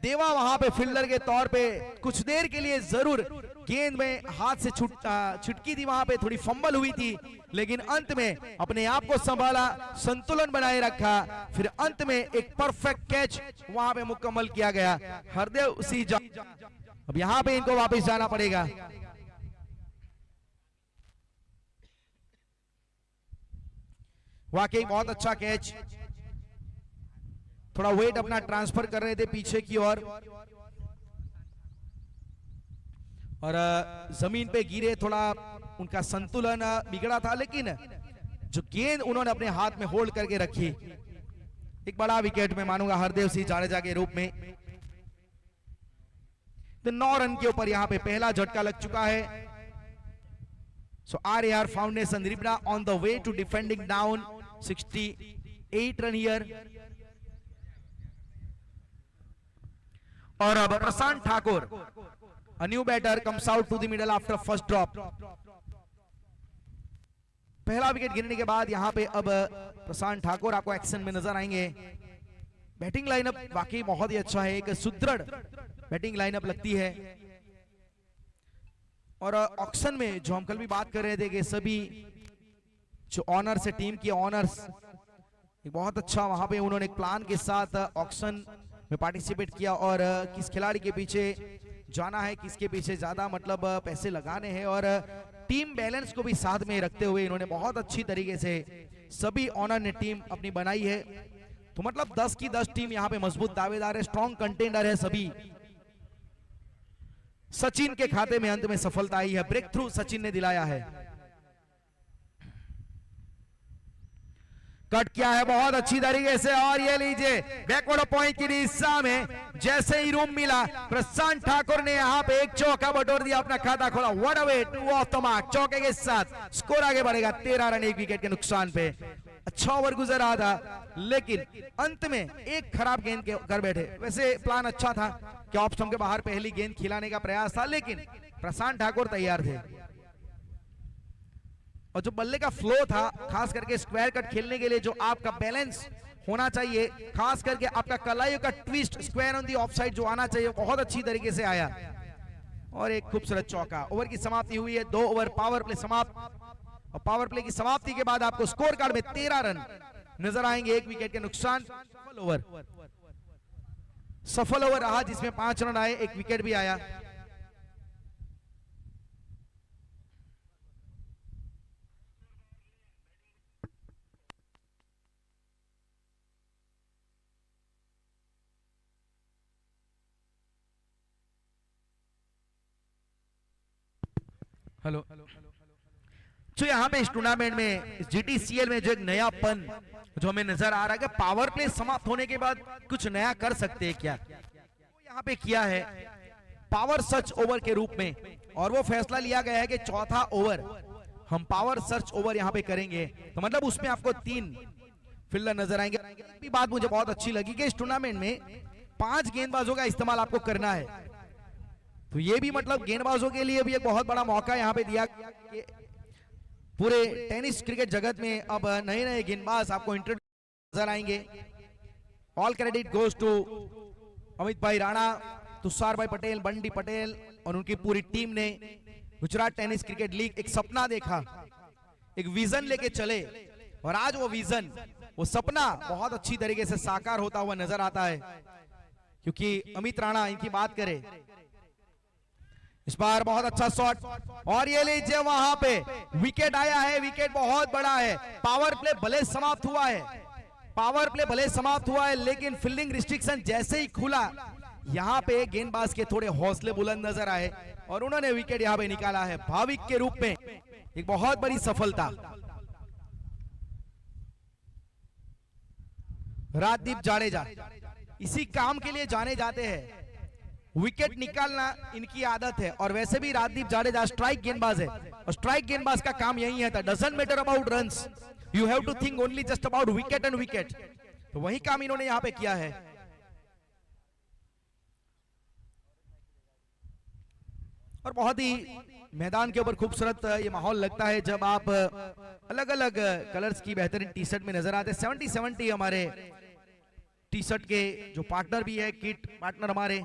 S6: देवा वहां पे फील्डर के तौर पे कुछ देर के लिए जरूर गेंद में हाथ से छुटकी थी, वहां पे थोड़ी फंबल हुई थी, लेकिन अंत में अपने आप को संभाला, संतुलन बनाए रखा, फिर अंत में एक परफेक्ट कैच वहां पे मुकम्मल किया गया। हरदेव सिंह, अब यहां पे इनको वापस जाना पड़ेगा। वाकई बहुत अच्छा कैच, थोड़ा वेट अपना ट्रांसफर कर रहे थे पीछे की ओर और जमीन पे गिरे, थोड़ा उनका संतुलन बिगड़ा था, लेकिन जो गेंद उन्होंने अपने हाथ में होल्ड करके रखी, एक बड़ा विकेट मैं मानूंगा हरदेव सिंह जाडेजा के रूप में। तो 9 रन के ऊपर यहां पे पहला झटका लग चुका है। So RAR foundation Ribada on the way to defending down 68 run here. और अब Prashant Thakur, a new batter, comes out to the middle after first drop. पहला विकेट गिरने के बाद यहां पे अब प्रशांत ठाकुर आपको एक्शन में नजर आएंगे। बैटिंग लाइनअप वाकई बहुत ही अच्छा है, एक सुदृढ़ बैटिंग लाइनअप लगती है। और ऑक्शन में जो हम कल भी बात कर रहे थे कि सभी जो ऑनर्स है, टीम के ऑनर्स, एक बहुत अच्छा वहां पे उन्होंने एक प्लान के साथ ऑक्शन में पार्टिसिपेट किया और किस खिलाड़ी के पीछे जाना है, किसके पीछे ज्यादा मतलब पैसे लगाने हैं, और टीम बैलेंस को भी साथ में रखते हुए इन्होंने बहुत अच्छी तरीके से सभी ऑनर ने टीम अपनी बनाई है। तो मतलब 10 की 10 टीम यहाँ पे मजबूत दावेदार है, स्ट्रॉन्ग कंटेंडर है सभी। सचिन के खाते में अंत में सफलता आई है, ब्रेक थ्रू सचिन ने दिलाया है। कट किया है बहुत अच्छी तरीके से, और ये लीजिए बैकवर्ड पॉइंट की दिशा में जैसे ही रूम मिला, प्रशांत ठाकुर ने यहाँ पे एक चौका बटोर दिया, अपना खाता खोला। What a way two of the mark, चौके के साथ स्कोर आगे बढ़ेगा 13 रन 1 विकेट के नुकसान पे। अच्छा ओवर गुजर रहा था, लेकिन अंत में एक खराब गेंद के कर बैठे। वैसे प्लान अच्छा था कि ऑफ स्टंप के बाहर पहली गेंद खिलाने का प्रयास था, लेकिन प्रशांत ठाकुर तैयार थे। और जो बल्ले का फ्लो था, खास करके स्क्वायर कट खेलने के लिए जो आपका बैलेंस होना चाहिए, खास करके आपका कलाइयों का twist square on the offside जो आना चाहिए, बहुत अच्छी तरीके से आया। और एक खूबसूरत चौका। ओवर की समाप्ति हुई है, 2 ओवर पावर प्ले समाप्त। और पावर प्ले की समाप्ति के बाद आपको स्कोर कार्ड में 13 रन नजर आएंगे 1 विकेट के नुकसान। सफल ओवर रहा जिसमें 5 रन आए, 1 विकेट भी आया। हेलो, तो यहाँ पे इस टूर्नामेंट में GTCL में जो एक नयापन जो हमें नजर आ रहा है कि पावर प्ले समाप्त होने के बाद कुछ नया कर सकते हैं क्या, वो यहाँ पे किया है पावर सर्च ओवर के रूप में। और वो फैसला लिया गया है कि चौथा ओवर हम पावर सर्च ओवर यहाँ पे करेंगे। तो मतलब उसमें आपको 3 फील्डर नजर आएंगे। एक भी बात मुझे बहुत अच्छी लगी कि इस टूर्नामेंट में 5 गेंदबाजों का इस्तेमाल आपको करना है। तो ये भी मतलब गेंदबाजों के लिए भी एक बहुत बड़ा मौका यहाँ पे दिया कि पूरे टेनिस क्रिकेट जगत में अब नए नए गेंदबाज आपको इंट्रोड्यूस नजर आएंगे। All credit goes to Amit भाई राणा, तुषार भाई पटेल, बंडी पटेल और उनकी पूरी टीम ने गुजरात टेनिस क्रिकेट लीग एक सपना देखा, एक विजन लेके चले, और आज वो विजन, वो सपना बहुत अच्छी तरीके से साकार होता हुआ नजर आता है। क्योंकि अमित राणा इनकी बात करें, इस बार बहुत अच्छा शॉट, और ये लीजिए वहां पे विकेट आया है। विकेट बहुत बड़ा है। पावर प्ले भले समाप्त हुआ है, पावर प्ले भले समाप्त हुआ है, लेकिन फील्डिंग रिस्ट्रिक्शन जैसे ही खुला, यहाँ पे गेंदबाज के थोड़े हौसले बुलंद नजर आए और उन्होंने विकेट यहाँ पे निकाला है। भाविक के रूप में एक बहुत बड़ी सफलता। राजदीप जाडेजा इसी काम के लिए जाने जाते हैं, विकेट निकालना इनकी आदत है। और वैसे भी राजदीप जाडेजा स्ट्राइक गेंदबाज है, और स्ट्राइक गेंदबाज का काम यही है, doesn't matter about runs, you have to think only just about wicket and wicket. तो वही काम इन्होंने यहां पे किया है। और बहुत ही मैदान के ऊपर खूबसूरत ये माहौल लगता है जब आप अलग अलग कलर्स की बेहतरीन टी शर्ट में नजर आते हैं। 70-70 हमारे टी शर्ट के जो पार्टनर भी है, किट पार्टनर हमारे,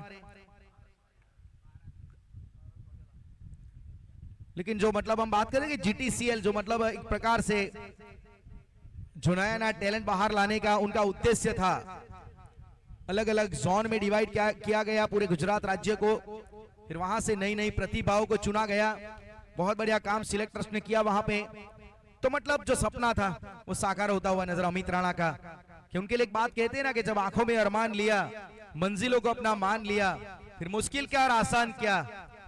S6: लेकिन जो मतलब हम बात करेंगे GTCL, जो मतलब एक प्रकार से जो नया नया टैलेंट बाहर लाने का उनका उद्देश्य था, अलग अलग जोन में डिवाइड किया गया पूरे गुजरात राज्य को, फिर वहां से नई नई प्रतिभाओं को चुना गया। बहुत बढ़िया काम सिलेक्टर्स ने किया वहां पे। तो मतलब जो सपना था वो साकार होता हुआ नजर अमित राणा का, कि उनके लिए एक बात कहते हैं ना कि जब आंखों में अरमान लिया, मंजिलों को अपना मान लिया, फिर मुश्किल क्या और आसान क्या,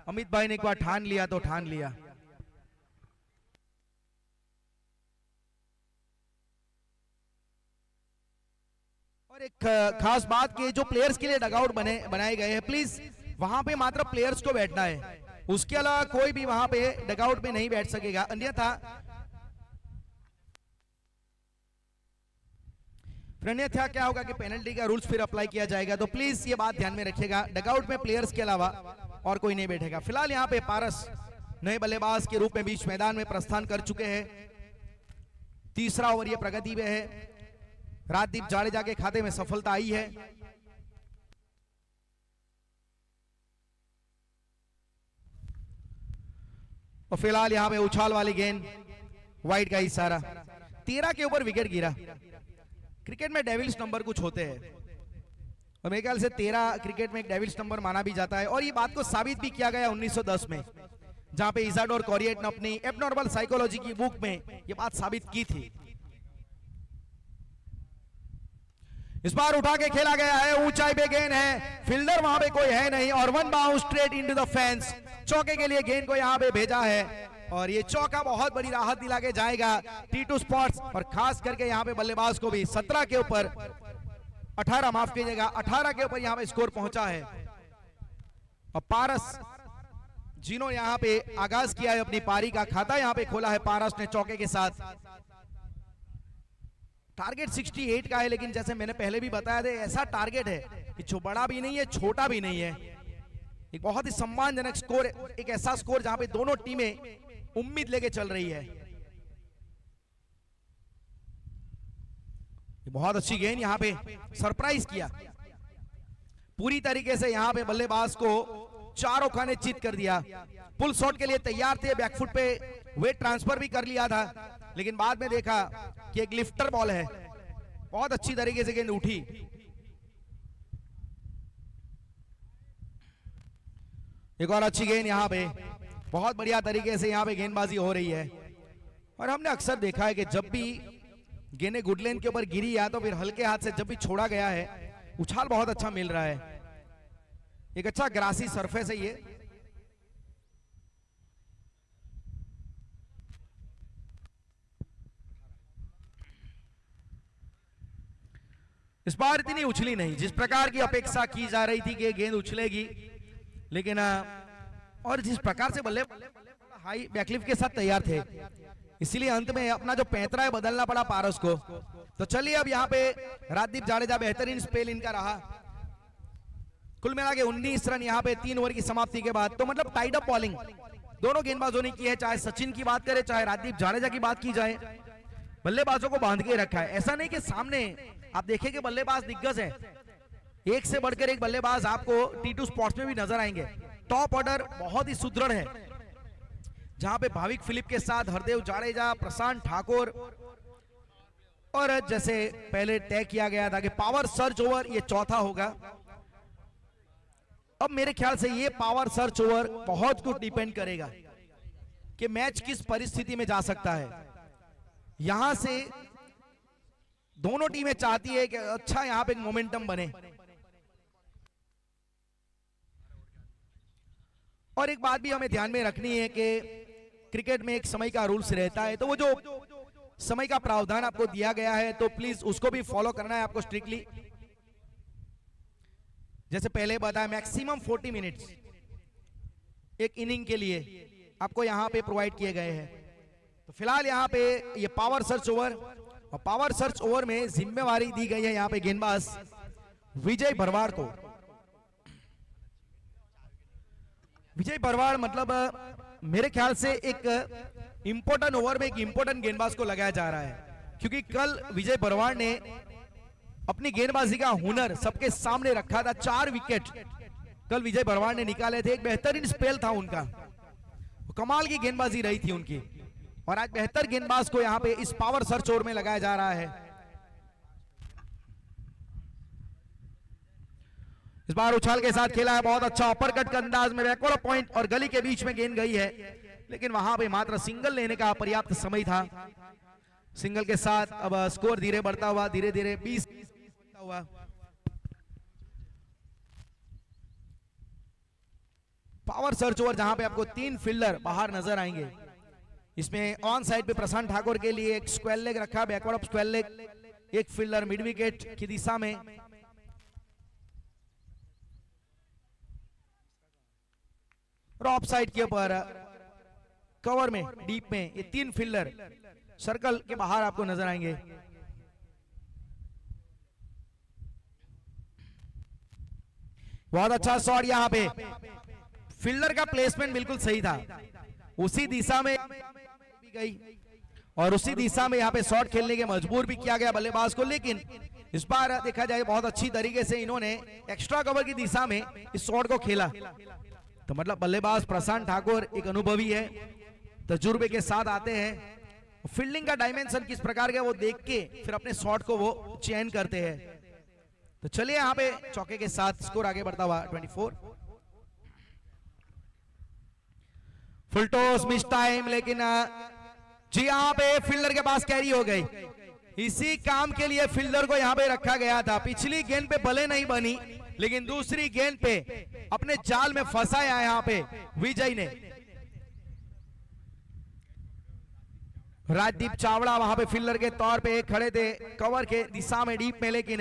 S6: अमित भाई ने एक बार ठान लिया तो ठान लिया। और एक खास बात कि जो प्लेयर्स के लिए डगआउट बनाए गए हैं, प्लीज वहां पे मात्र प्लेयर्स को बैठना है, उसके अलावा कोई भी वहां पे डगआउट में नहीं बैठ सकेगा, अन्यथा क्या होगा कि पेनल्टी का रूल्स फिर अप्लाई किया जाएगा। तो प्लीज ये बात ध्यान में रखिएगा, डगआउट में प्लेयर्स के अलावा और कोई नहीं बैठेगा। फिलहाल यहाँ पे पारस नए बल्लेबाज के रूप में बीच मैदान में प्रस्थान कर चुके हैं। तीसरा ओवर ये प्रगति में है, राजदीप जाडेजा के खाते में सफलता आई है। और फिलहाल यहाँ पे उछाल वाली गेंद, वाइड का इशारा, 13 के ऊपर विकेट गिरा। क्रिकेट में डेविल्स नंबर कुछ होते हैं और मेरे ख्याल से 13 क्रिकेट में एक डेविल्स नंबर माना भी जाता है। और ये बात को साबित भी किया गया 1910 में, जहां पे इजाडोर कोरिएट ने अपनी एबनॉर्मल साइकोलॉजी की बुक में ये बात साबित की थी। इस बार उठा के खेला गया है, ऊंचाई पे गेंद है, फील्डर वहां पे कोई है नहीं और one bounce straight into the fence. चौके के लिए गेंद को यहां पे भेजा है और ये चौका बहुत बड़ी राहत दिला के जाएगा T2 स्पॉट्स, और खास करके यहाँ पे बल्लेबाज को भी 17 के ऊपर 18 माफ कीजिएगा 18 के ऊपर यहाँ पे स्कोर पहुंचा है। और पारस जिन्होंने यहाँ पे आगाज किया है अपनी पारी का, खाता यहाँ पे खोला है पारस ने चौके के साथ। टारगेट 68 का है, लेकिन जैसे मैंने पहले भी बताया था, ऐसा टारगेट है कि जो बड़ा भी नहीं है छोटा भी नहीं है, एक बहुत ही सम्मानजनक स्कोर, एक ऐसा स्कोर जहां पे दोनों टीमें उम्मीद लेके चल रही है। बहुत अच्छी गेंद, यहाँ पे सरप्राइज किया पूरी तरीके से, यहाँ पे बल्लेबाज को चारों खाने चित कर दिया। पुल शॉट के लिए तैयार थे, बैकफुट पे वेट ट्रांसफर भी कर लिया था, लेकिन बाद में देखा कि एक लिफ्टर बॉल है, बहुत अच्छी तरीके से गेंद उठी। एक और अच्छी गेंद, यहाँ पे बहुत बढ़िया तरीके से यहाँ पे गेंदबाजी हो रही है। और हमने अक्सर देखा है कि जब भी गेंदें गुडलैंड के ऊपर गिरी या तो फिर हल्के हाथ से जब भी छोड़ा गया है, उछाल बहुत अच्छा मिल रहा है। एक अच्छा ग्रासी सरफेस है ये। इस बार इतनी उछली नहीं जिस प्रकार की अपेक्षा की जा रही थी कि गेंद उछलेगी, लेकिन और जिस प्रकार से बल्ले हाई बैकलिफ्ट के साथ तैयार थे, इसीलिए अंत में अपना जो पैंतरा है बदलना पड़ा पारस को। तो चलिए अब यहाँ पे राजदीप जाडेजा, बेहतरीन स्पेल इनका रहा। कुल मिला के 19 रन यहाँ पे 3 ओवर की समाप्ति के बाद। तो मतलब टाइड अप बॉलिंग दोनों गेंदबाजों ने की है, चाहे सचिन की बात करें चाहे राजदीप जाडेजा की बात की जाए, बल्लेबाजों को बांध के रखा है। ऐसा नहीं कि सामने आप देखें कि बल्लेबाज दिग्गज है, एक से बढ़कर एक बल्लेबाज आपको T2 स्पॉट्स में भी नजर आएंगे। टॉप ऑर्डर बहुत ही सुदृढ़ है, जहां पे भाविक फिलिप के साथ हरदेव जाडेजा, प्रशांत ठाकुर, और जैसे पहले तय किया गया था कि पावर सर्च ओवर ये चौथा होगा। अब मेरे ख्याल से ये पावर सर्च ओवर बहुत कुछ डिपेंड करेगा कि मैच किस परिस्थिति में जा सकता है। यहां से दोनों टीमें चाहती है कि अच्छा यहां पे मोमेंटम बने। और एक बात भी हमें ध्यान में रखनी है कि क्रिकेट में एक समय का रूल्स रहता है, तो वो जो समय का प्रावधान आपको दिया गया है तो प्लीज उसको भी फॉलो करना है आपको स्ट्रिक्टली। जैसे पहले बताया, मैक्सिमम 40 मिनट्स एक इनिंग के लिए आपको यहां पे प्रोवाइड किए गए हैं। तो फिलहाल यहां पे ये पावर सर्च ओवर, और पावर सर्च ओवर में जिम्मेवारी दी गई है यहां पे गेंदबाज विजय भरवाड़ को। विजय भरवाड़ मतलब मेरे ख्याल से एक इंपॉर्टेंट ओवर में एक इंपॉर्टेंट गेंदबाज को लगाया जा रहा है, क्योंकि कल विजय भरवाड़ ने अपनी गेंदबाजी का हुनर सबके सामने रखा था। 4 विकेट कल विजय भरवाड़ ने निकाले थे, एक बेहतरीन स्पेल था उनका। कमाल की गेंदबाजी रही थी उनकी, और आज बेहतर गेंदबाज को यहाँ पे इस पावर सर्च ओवर में लगाया जा रहा है। इस बार उछाल के साथ खेला है, बहुत अच्छा अपर कट का अंदाज में बैकवर्ड पॉइंट और गली के बीच में गेंद गई है, लेकिन वहां पे मात्र सिंगल लेने का पर्याप्त समय था। सिंगल के साथ अब स्कोर धीरे बढ़ता हुआ, धीरे धीरे 20 हुआ। पावर सर्च ओवर जहां पे आपको 3 फील्डर बाहर नजर आएंगे। इसमें ऑन साइड पे प्रशांत ठाकुर के लिए एक स्क्वायर लेग रखा, बैकवर्ड ऑफ स्क्वायर लेग, एक फील्डर मिड विकेट की दिशा में, और ऑफ साइड के ऊपर कवर में डीप में ये 3 फील्डर सर्कल के बाहर आपको नजर आएंगे। बहुत अच्छा शॉट, यहाँ पे फील्डर का प्लेसमेंट बिल्कुल सही था, उसी दिशा में भी गई और उसी दिशा में यहाँ पे शॉट खेलने के मजबूर भी किया गया बल्लेबाज को। लेकिन इस बार देखा जाए बहुत अच्छी तरीके से इन्होंने एक्स्ट्रा कवर की दिशा में इस शॉट को खेला। तो मतलब बल्लेबाज प्रशांत ठाकुर एक अनुभवी है, तजुर्बे के साथ आते हैं, फील्डिंग का डायमेंशन किस प्रकार का वो देख के फिर अपने शॉट को वो चयन करते हैं। तो चलिए यहाँ पे चौके के साथ स्कोर आगे बढ़ता हुआ 24। फुल टॉस मिस टाइम, लेकिन जी यहाँ पे फील्डर के पास कैरी हो गई। इसी काम के लिए फील्डर को यहाँ पे रखा गया था। पिछली गेंद पे भले नहीं बनी, लेकिन दूसरी गेंद पे अपने जाल में फंसाया यहाँ पे विजय ने। राजदीप चावड़ा वहां पे फील्डर के तौर पे खड़े थे कवर के दिशा में डीप में, लेकिन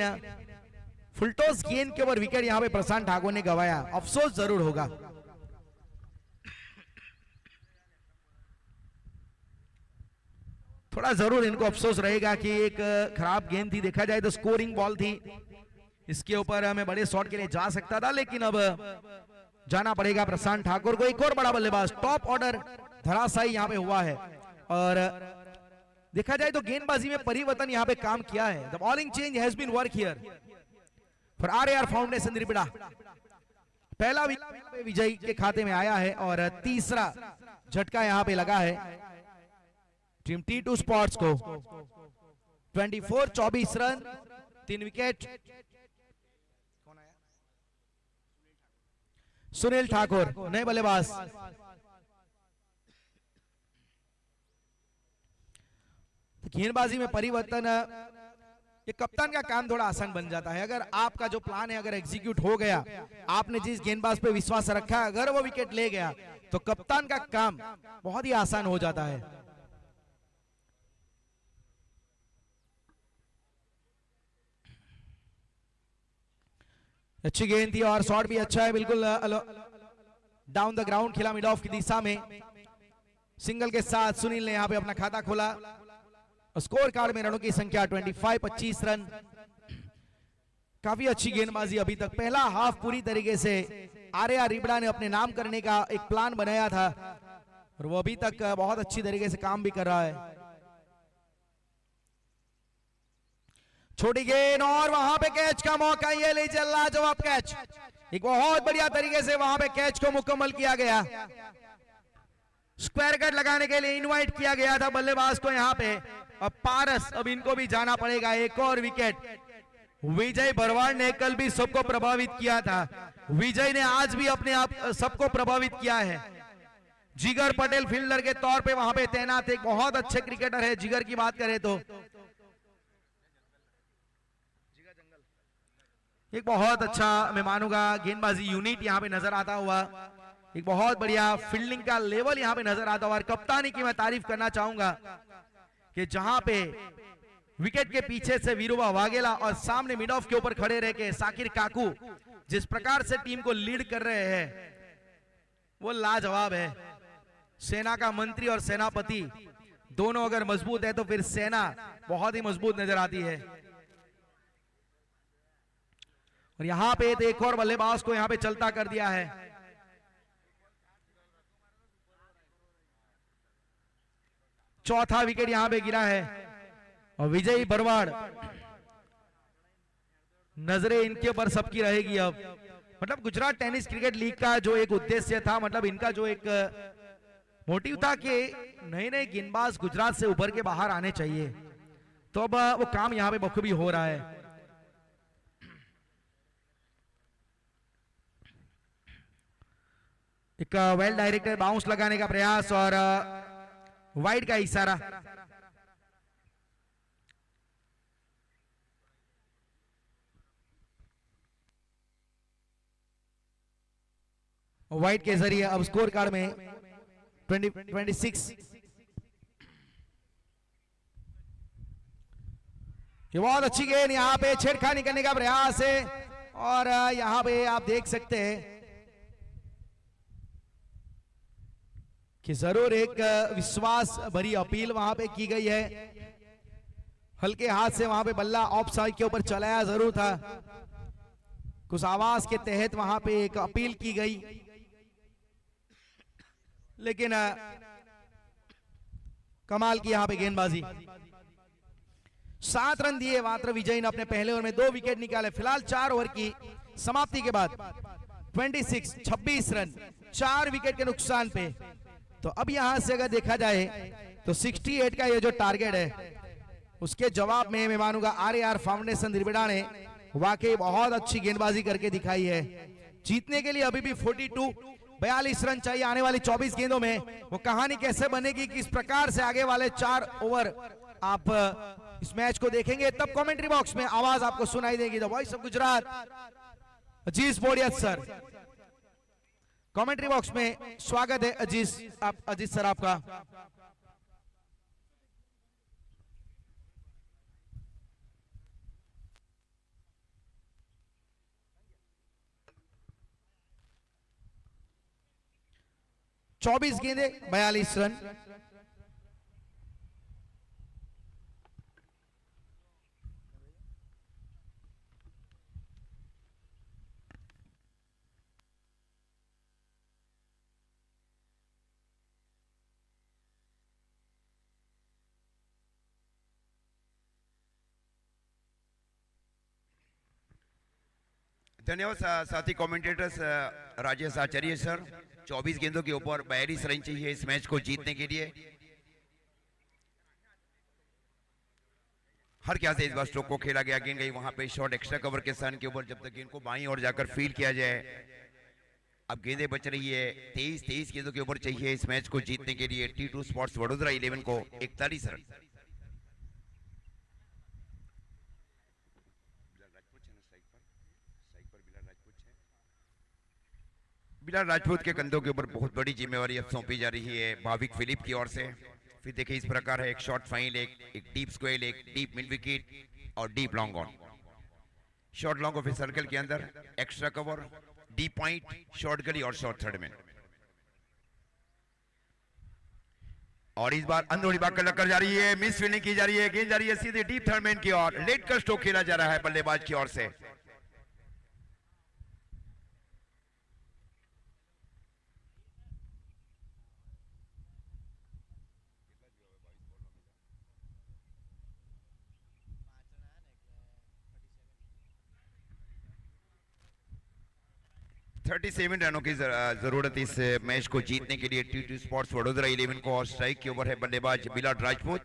S6: फुलटॉस गेंद के ऊपर विकेट यहाँ पे प्रशांत ठाकुर ने गवाया। अफसोस जरूर होगा। थोड़ा जरूर इनको अफसोस रहेगा कि एक खराब गेंद थी, देखा जाए तो स्कोरिंग बॉल थी, इसके ऊपर हमें बड़े शॉट के लिए जा सकता था, लेकिन अब जाना पड़ेगा प्रशांत ठाकुर को। एक और बड़ा बल्लेबाज टॉप ऑर्डर धराशायी यहाँ पे हुआ है, और देखा जाए तो गेंदबाजी में परिवर्तन यहाँ पे काम किया है। The bowling change has been work here for RAR foundation Tripura. पहला विकेट विजय के खाते में आया है और तीसरा झटका यहाँ पे लगा है टीम T2 स्पोर्ट्स को। 24-24 रन, 3 विकेट। सुनील ठाकुर नए बल्लेबाज। गेंदबाजी में परिवर्तन, ये कप्तान का काम थोड़ा आसान बन जाता है। अगर आपका जो प्लान है अगर एग्जीक्यूट हो गया, आपने जिस गेंदबाज पे विश्वास रखा, अगर वो विकेट ले गया, तो कप्तान का काम बहुत ही आसान हो जाता है। अच्छी गेंद थी और शॉट भी अच्छा है, बिल्कुल डाउन द ग्राउंड खेला मिड ऑफ की दिशा में। सिंगल के साथ सुनील ने यहाँ पे अपना खाता खोला। स्कोर कार्ड में रनों की संख्या 25-25 रन। काफी अच्छी गेंदबाजी अभी तक। पहला हाफ पूरी तरीके से आरएआर रिबड़ा ने अपने नाम करने का एक प्लान बनाया था, और वो अभी तक बहुत अच्छी तरीके से काम भी कर रहा है। छोटी गेंद और वहां पे कैच का मौका, ये ले चल रहा जवाब कैच। एक बहुत बढ़िया तरीके से वहां पे कैच को मुकम्मल किया गया। स्क्वायर कट लगाने के लिए इनवाइट किया गया था बल्लेबाज को यहाँ पे। अब पारस, अब इनको भी जाना पड़ेगा। एक और विकेट। विजय भरवाड़ ने कल भी सबको प्रभावित किया था, विजय ने आज भी अपने आप सबको प्रभावित किया है। जिगर पटेल फील्डर के तौर पे वहां पे तैनात, एक बहुत अच्छे क्रिकेटर है जिगर की बात करें तो। एक बहुत अच्छा मैं मानूंगा गेंदबाजी यूनिट यहाँ पे नजर आता हुआ, एक बहुत बढ़िया फील्डिंग का लेवल यहाँ पे नजर आता हुआ। और कप्तानी की मैं तारीफ करना चाहूंगा कि जहां पे विकेट के पीछे से वीरुबा वाघेला और सामने मिड ऑफ के ऊपर खड़े रह के साकिर काकू जिस प्रकार से टीम को लीड कर रहे हैं, वो लाजवाब है। सेना का मंत्री और सेनापति दोनों अगर मजबूत है तो फिर सेना बहुत ही मजबूत नजर आती है। और यहां पे तो एक और बल्लेबाज को यहां पे चलता कर दिया है। चौथा विकेट यहां पे गिरा है और विजय भरवाड़, नजरें इनके ऊपर सबकी रहेगी अब। मतलब गुजरात टेनिस क्रिकेट लीग का जो एक उद्देश्य था, मतलब इनका जो एक मोटिव था कि नए नए गेंदबाज गुजरात से उभर के बाहर आने चाहिए, तो अब वो काम यहाँ पे बखूबी हो रहा है। एक वेल डायरेक्टेड बाउंस लगाने का प्रयास और वाइड का इशारा। वाइड के जरिए अब स्कोर कार्ड में 26। ये बहुत अच्छी गेंद, यहाँ पे छेड़खानी करने का प्रयास है और यहाँ पे आप देख सकते हैं कि जरूर एक विश्वास भरी अपील वहां पे की गई है। हल्के हाथ से वहां पे बल्ला ऑफ साइड के ऊपर चलाया जरूर था, कुछ आवाज के तहत वहां पे एक अपील की गई, लेकिन कमाल की यहां पे गेंदबाजी। 7 रन दिए मात्र विजय ने अपने पहले ओवर में, 2 विकेट निकाले। फिलहाल 4 ओवर की समाप्ति के बाद 26 रन 4 विकेट के नुकसान पे। तो अब यहां से अगर देखा जाए तो 68 का ये जो टारगेट है उसके जवाब में मैं मानूंगा आरएआर फाउंडेशन दिरबेड़ा ने वाकई बहुत अच्छी गेंदबाजी करके दिखाई है। जीतने के लिए अभी भी 42 रन चाहिए आने वाली 24 गेंदों में। वो कहानी कैसे बनेगी, किस प्रकार से आगे वाले 4 ओवर आप इस मैच को देखेंगे, तब कमेंट्री बॉक्स में आवाज आपको सुनाई देगी। The voice of Gujarat, Aziz Bodiya sir, commentary box में स्वागत है। अजीज सर आपका। चौबीस गेंदे 42 रन।
S7: धन्यवाद साथी कमेंटेटर्स राजेश आचार्य सर। 24 गेंदों के ऊपर 42 रन चाहिए इस मैच को जीतने के लिए। हर क्या से इस बार स्ट्रोक को खेला गया, गेंद गई वहां पे शॉट एक्स्ट्रा कवर के सन के ऊपर, जब तक गेंद को बाईं ओर जाकर फील्ड किया जाए। अब गेंदें बच रही है, 23 गेंदों के ऊपर चाहिए इस मैच को जीतने के लिए T2 स्पोर्ट्स वडोदरा 11 को 41 रन। बिलाल राजपूत के कंधों के ऊपर बहुत बड़ी जिम्मेवारी अब सौंपी जा रही है भाविक फिलिप की ओर से। फिर देखिए इस प्रकार है, एक शॉर्ट फाइल, एक डीप स्क्वेल, एक डीप मिड विकेट और deep long on. Short long off circle के अंदर extra cover, deep point, short गली और शॉर्ट थर्ड में। और इस बार अंदरूनी भाग कर लग जा रही है, मिस फील्डिंग की जा रही है, गेंद जा रही है सीधे डीप थर्ड मैन की ओर। लेट कर स्ट्रोक खेला जा रहा है बल्लेबाज की ओर से। $37 रनों की जरूरत इस मैच को जीतने के लिए T2 स्पोर्ट्स वडोदरा 11 को। और स्ट्राइक के ऊपर है बल्लेबाज बिलाल राजपूत।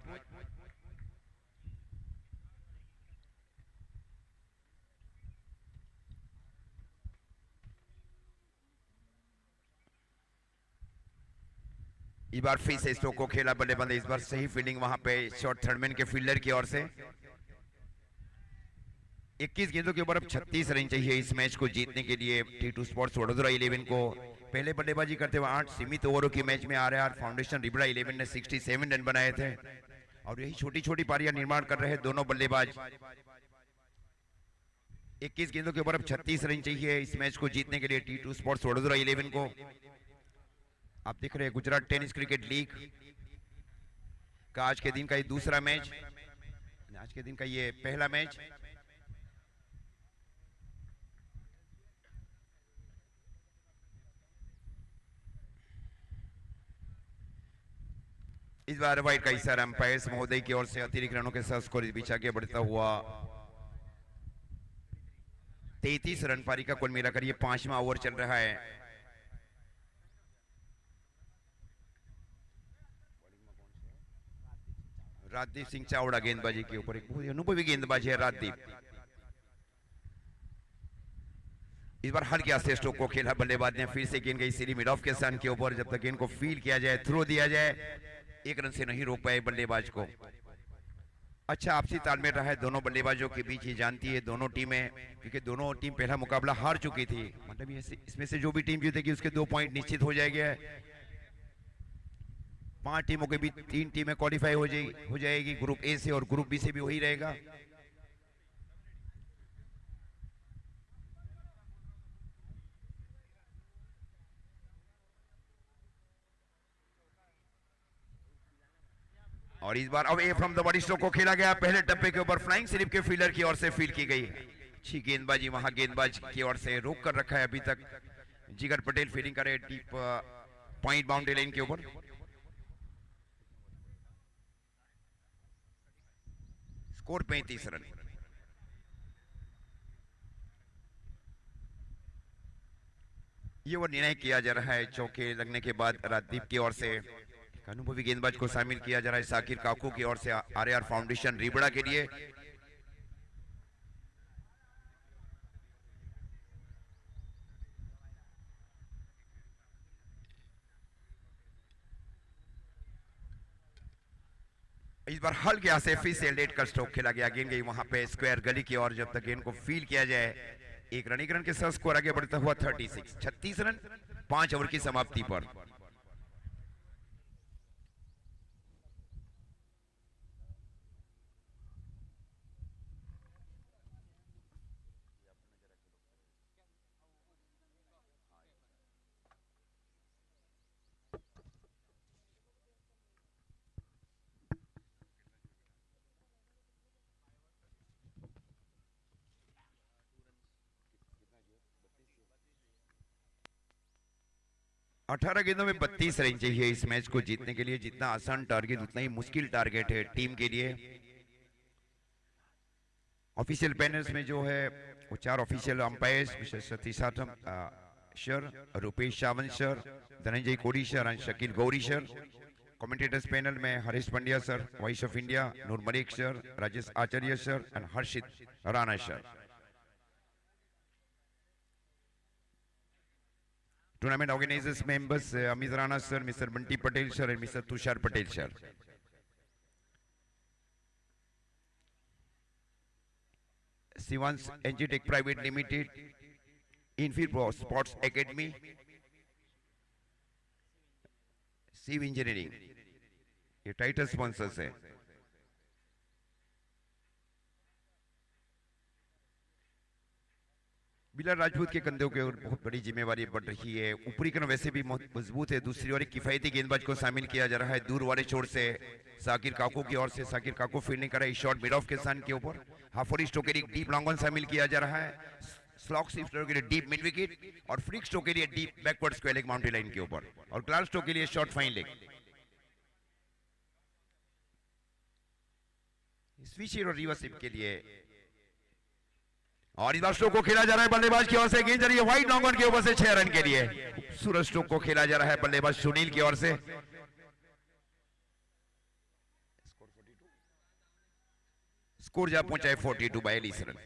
S7: इस बार फिर से स्ट्रोक को खेला बल्लेबाज, इस बार सही फील्डिंग वहां पे शॉर्ट थर्डमैन के फील्डर की ओर से। 21 गेंदों के ऊपर अब 36 रन चाहिए इस मैच को जीतने के लिए T2 स्पोर्ट्स वडोदरा 11 को। पहले बल्लेबाजी करते हुए 8 सीमित ओवरों की मैच में आरआर फाउंडेशन रिबड़ा 11 ने 67 रन बनाए थे और यही छोटी छोटी पारियां निर्माण कर रहे दोनों बल्लेबाज। 21 गेंदों के ऊपर अब 36 रन चाहिए इस मैच को जीतने के लिए T2 स्पोर्ट्स वडोदरा 11 को। आप देख रहे हैं गुजरात टेनिस क्रिकेट लीग का आज के दिन का ये दूसरा मैच, आज के दिन का ये पहला मैच। इस बार वाइड का इशारा अंपायर्स महोदय की ओर से अतिरिक्त रनों के साथ स्कोर बीच आगे बढ़ता हुआ 33 रन पारी का कुल मिलाकर ये 5वां ओवर चल रहा है। राजदीप सिंह चावड़ा गेंदबाजी के ऊपर, एक बहुत ही अनुभवी गेंदबाज है राजदीप। इस बार हल्के से स्ट्रोक को खेला बल्लेबाज ने, फिर से गेंद गई सीधी मिड ऑफ के सन के ऊपर। जब तक गेंद को फील किया जाए, थ्रो दिया जाए, एक रन से नहीं रोक पाए बल्लेबाज को। अच्छा आपसी तालमेल रहा है दोनों बल्लेबाजों के बीच, ये जानती है दोनों टीमें, क्योंकि दोनों टीम पहला मुकाबला हार चुकी थी। मतलब इसमें से जो भी टीम जीतेगी उसके 2 पॉइंट निश्चित हो जाएंगे। 5 टीमों के बीच 3 टीमें क्वालिफाई हो जाएगी, ग्रुप ए से, और ग्रुप बी से भी वही रहेगा। और इस बार अब ए फ्रॉम द बॉडी स्ट्रोक को खेला गया, पहले टप्पे के ऊपर फ्लाइंग स्लिप के फील्डर की ओर से फील्ड की गई। अच्छी गेंदबाजी वहां गेंदबाज की ओर से, रोक कर रखा है अभी तक। जिगर पटेल फील्डिंग करे डीप पॉइंट बाउंड्री लाइन के ऊपर। Score 35 run. ये वो निर्णय किया जा रहा है चौके लगने के बाद राजदीप की ओर से। अनुभवी गेंदबाज को शामिल किया जा रहा है साकिर काकू की ओर से आरआर फाउंडेशन रिबड़ा के लिए। इस बार हल्के से फिर से लेट कर स्ट्रोक खेला गया, गेंद गई वहां पे स्क्वायर गली की ओर। जब तक गेंद को फील किया जाए, एक रन के साथ स्कोर आगे बढ़ता हुआ 36 रन 5 ओवर की समाप्ति पर। अठारह गेंदों में 32 रन चाहिए इस मैच को जीतने के लिए। जितना आसान टारगेट उतना ही मुश्किल टारगेट है टीम के लिए। ऑफिशियल पैनल्स में जो है वो 4 official umpires, mister Satish sir, Rupesh Sawant sir, Dhananjay Kori sir और Shakeel Gauri sir. Commentators panel में Harish Pandya sir, voice of India, Noor Malik sir, Rajesh Acharya sir और Harshit Rana sir. Tournament organisers members Amit Rana sir, mister Bunty Patel sir और mister Tushar Patel sir. Shivansh Engitech private Limited, इनफिर स्पोर्ट्स एकेडमी, सिव इंजीनियरिंग, ये टाइटल स्पॉन्सर्स है। बिलाल राजपूत के कंधों के ऊपर बहुत बड़ी जिम्मेवारी बढ़ रही है। ऊपरी क्रम वैसे भी मजबूत है, दूसरी ओर एक किफायती गेंदबाज को शामिल किया जा रहा है दूर वाले छोर से साकिर काकू की ओर से। साकिर काकू फील्डिंग कर रहा है शॉट मिड ऑफ के सन के ऊपर। हाफोरी स्ट्रोक के लिए डीप लॉन्ग ऑन शामिल किया जा रहा है, स्लॉक स्ट्रोक के लिए डीप मिड विकेट और फ्लिक स्ट्रोक के लिए deep backward square leg boundary line के ऊपर, और क्लास स्ट्रोक के लिए शॉर्ट फाइन लेग। स्विच और रिवर्स स्विप के लिए, और इस बार स्ट्रोक को खेला जा रहा है बल्लेबाज की ओर से। गेंद जा रही है वाइड लॉन्ग ऑन के ऊपर से 6 रन के लिए। खूबसूरत स्ट्रोक को खेला जा रहा है बल्लेबाज सुनील की ओर से। स्कोर जा पहुंचा है 42 बाय 40 रन।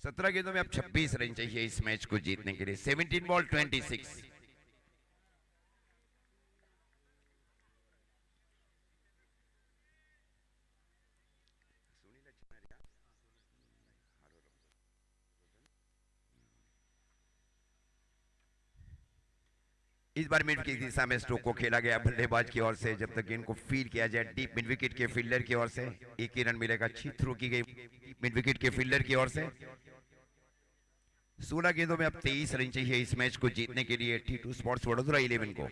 S7: सत्रह गेंदों में अब 26 रन चाहिए इस मैच को जीतने के लिए। 17 बॉल 26। इस बार मिड की दिशा में स्ट्रोक को खेला गया बल्लेबाज की ओर से। जब तक गेंद को फील किया जाए डीप मिड विकेट के फील्डर की ओर से, एक ही रन मिलेगा। अच्छी थ्रो की गई मिड विकेट के फील्डर की ओर से। 16 गेंदों में अब 23 रन चाहिए इस मैच को जीतने के लिए T2 स्पोर्ट्स वडोदरा 11 को।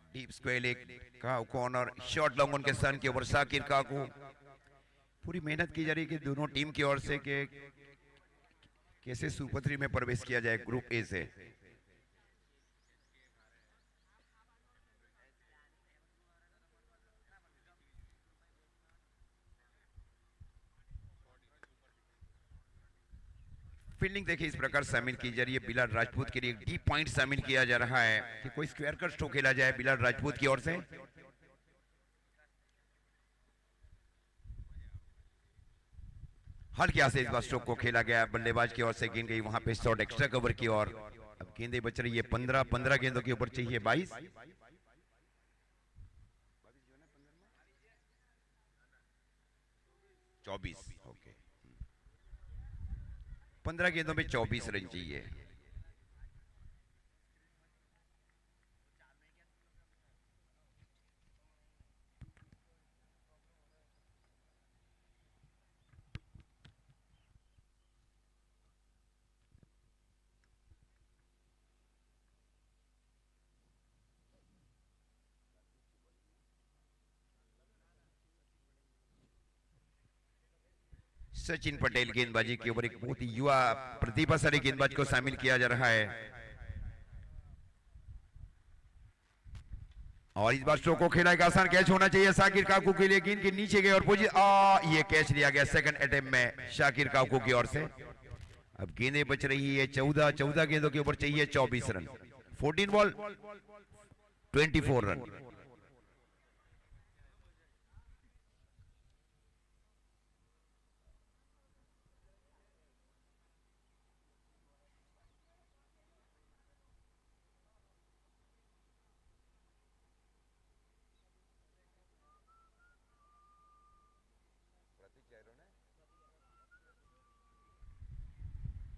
S7: डीप स्क्वायर लेग का कॉर्नर, शॉट लॉन्ग ऑन के सन के ऊपर साकिर काकू। पूरी मेहनत की जा रही है कि दोनों टीम की ओर से कैसे सुपर 3 में प्रवेश किया जाए ग्रुप ए से। फील्डिंग देखिए इस प्रकार शामिल की जा रही है। बिलाल राजपूत के लिए एक डीप पॉइंट शामिल किया जा रहा है कि कोई स्क्वायर कट स्ट्रोक खेला जाए बिलाल राजपूत की ओर से। हल्के से इस बार स्ट्रोक को खेला गया, बल्लेबाज की ओर से गेंद गई वहां पे शॉट एक्स्ट्रा कवर की ओर। अब गेंदें बच रही है 15 गेंदों के ऊपर चाहिए 22। 24 ओके, 15 गेंदों में 24 रन चाहिए। सचिन पटेल गेंदबाजी के ऊपर एक बहुत ही युवा प्रतिभाशाली गेंदबाज को शामिल किया जा रहा है और इस बार स्ट्रोक को खेला एक आसान कैच होना चाहिए शाकिर काकू के लिए। गेंद के नीचे गए और ये कैच लिया गया सेकंड अटेम्प्ट में शाकिर काकू की ओर से। अब गेंदें बच रही है 14 गेंदों के ऊपर चाहिए 24 रन। 14 ball 24 run.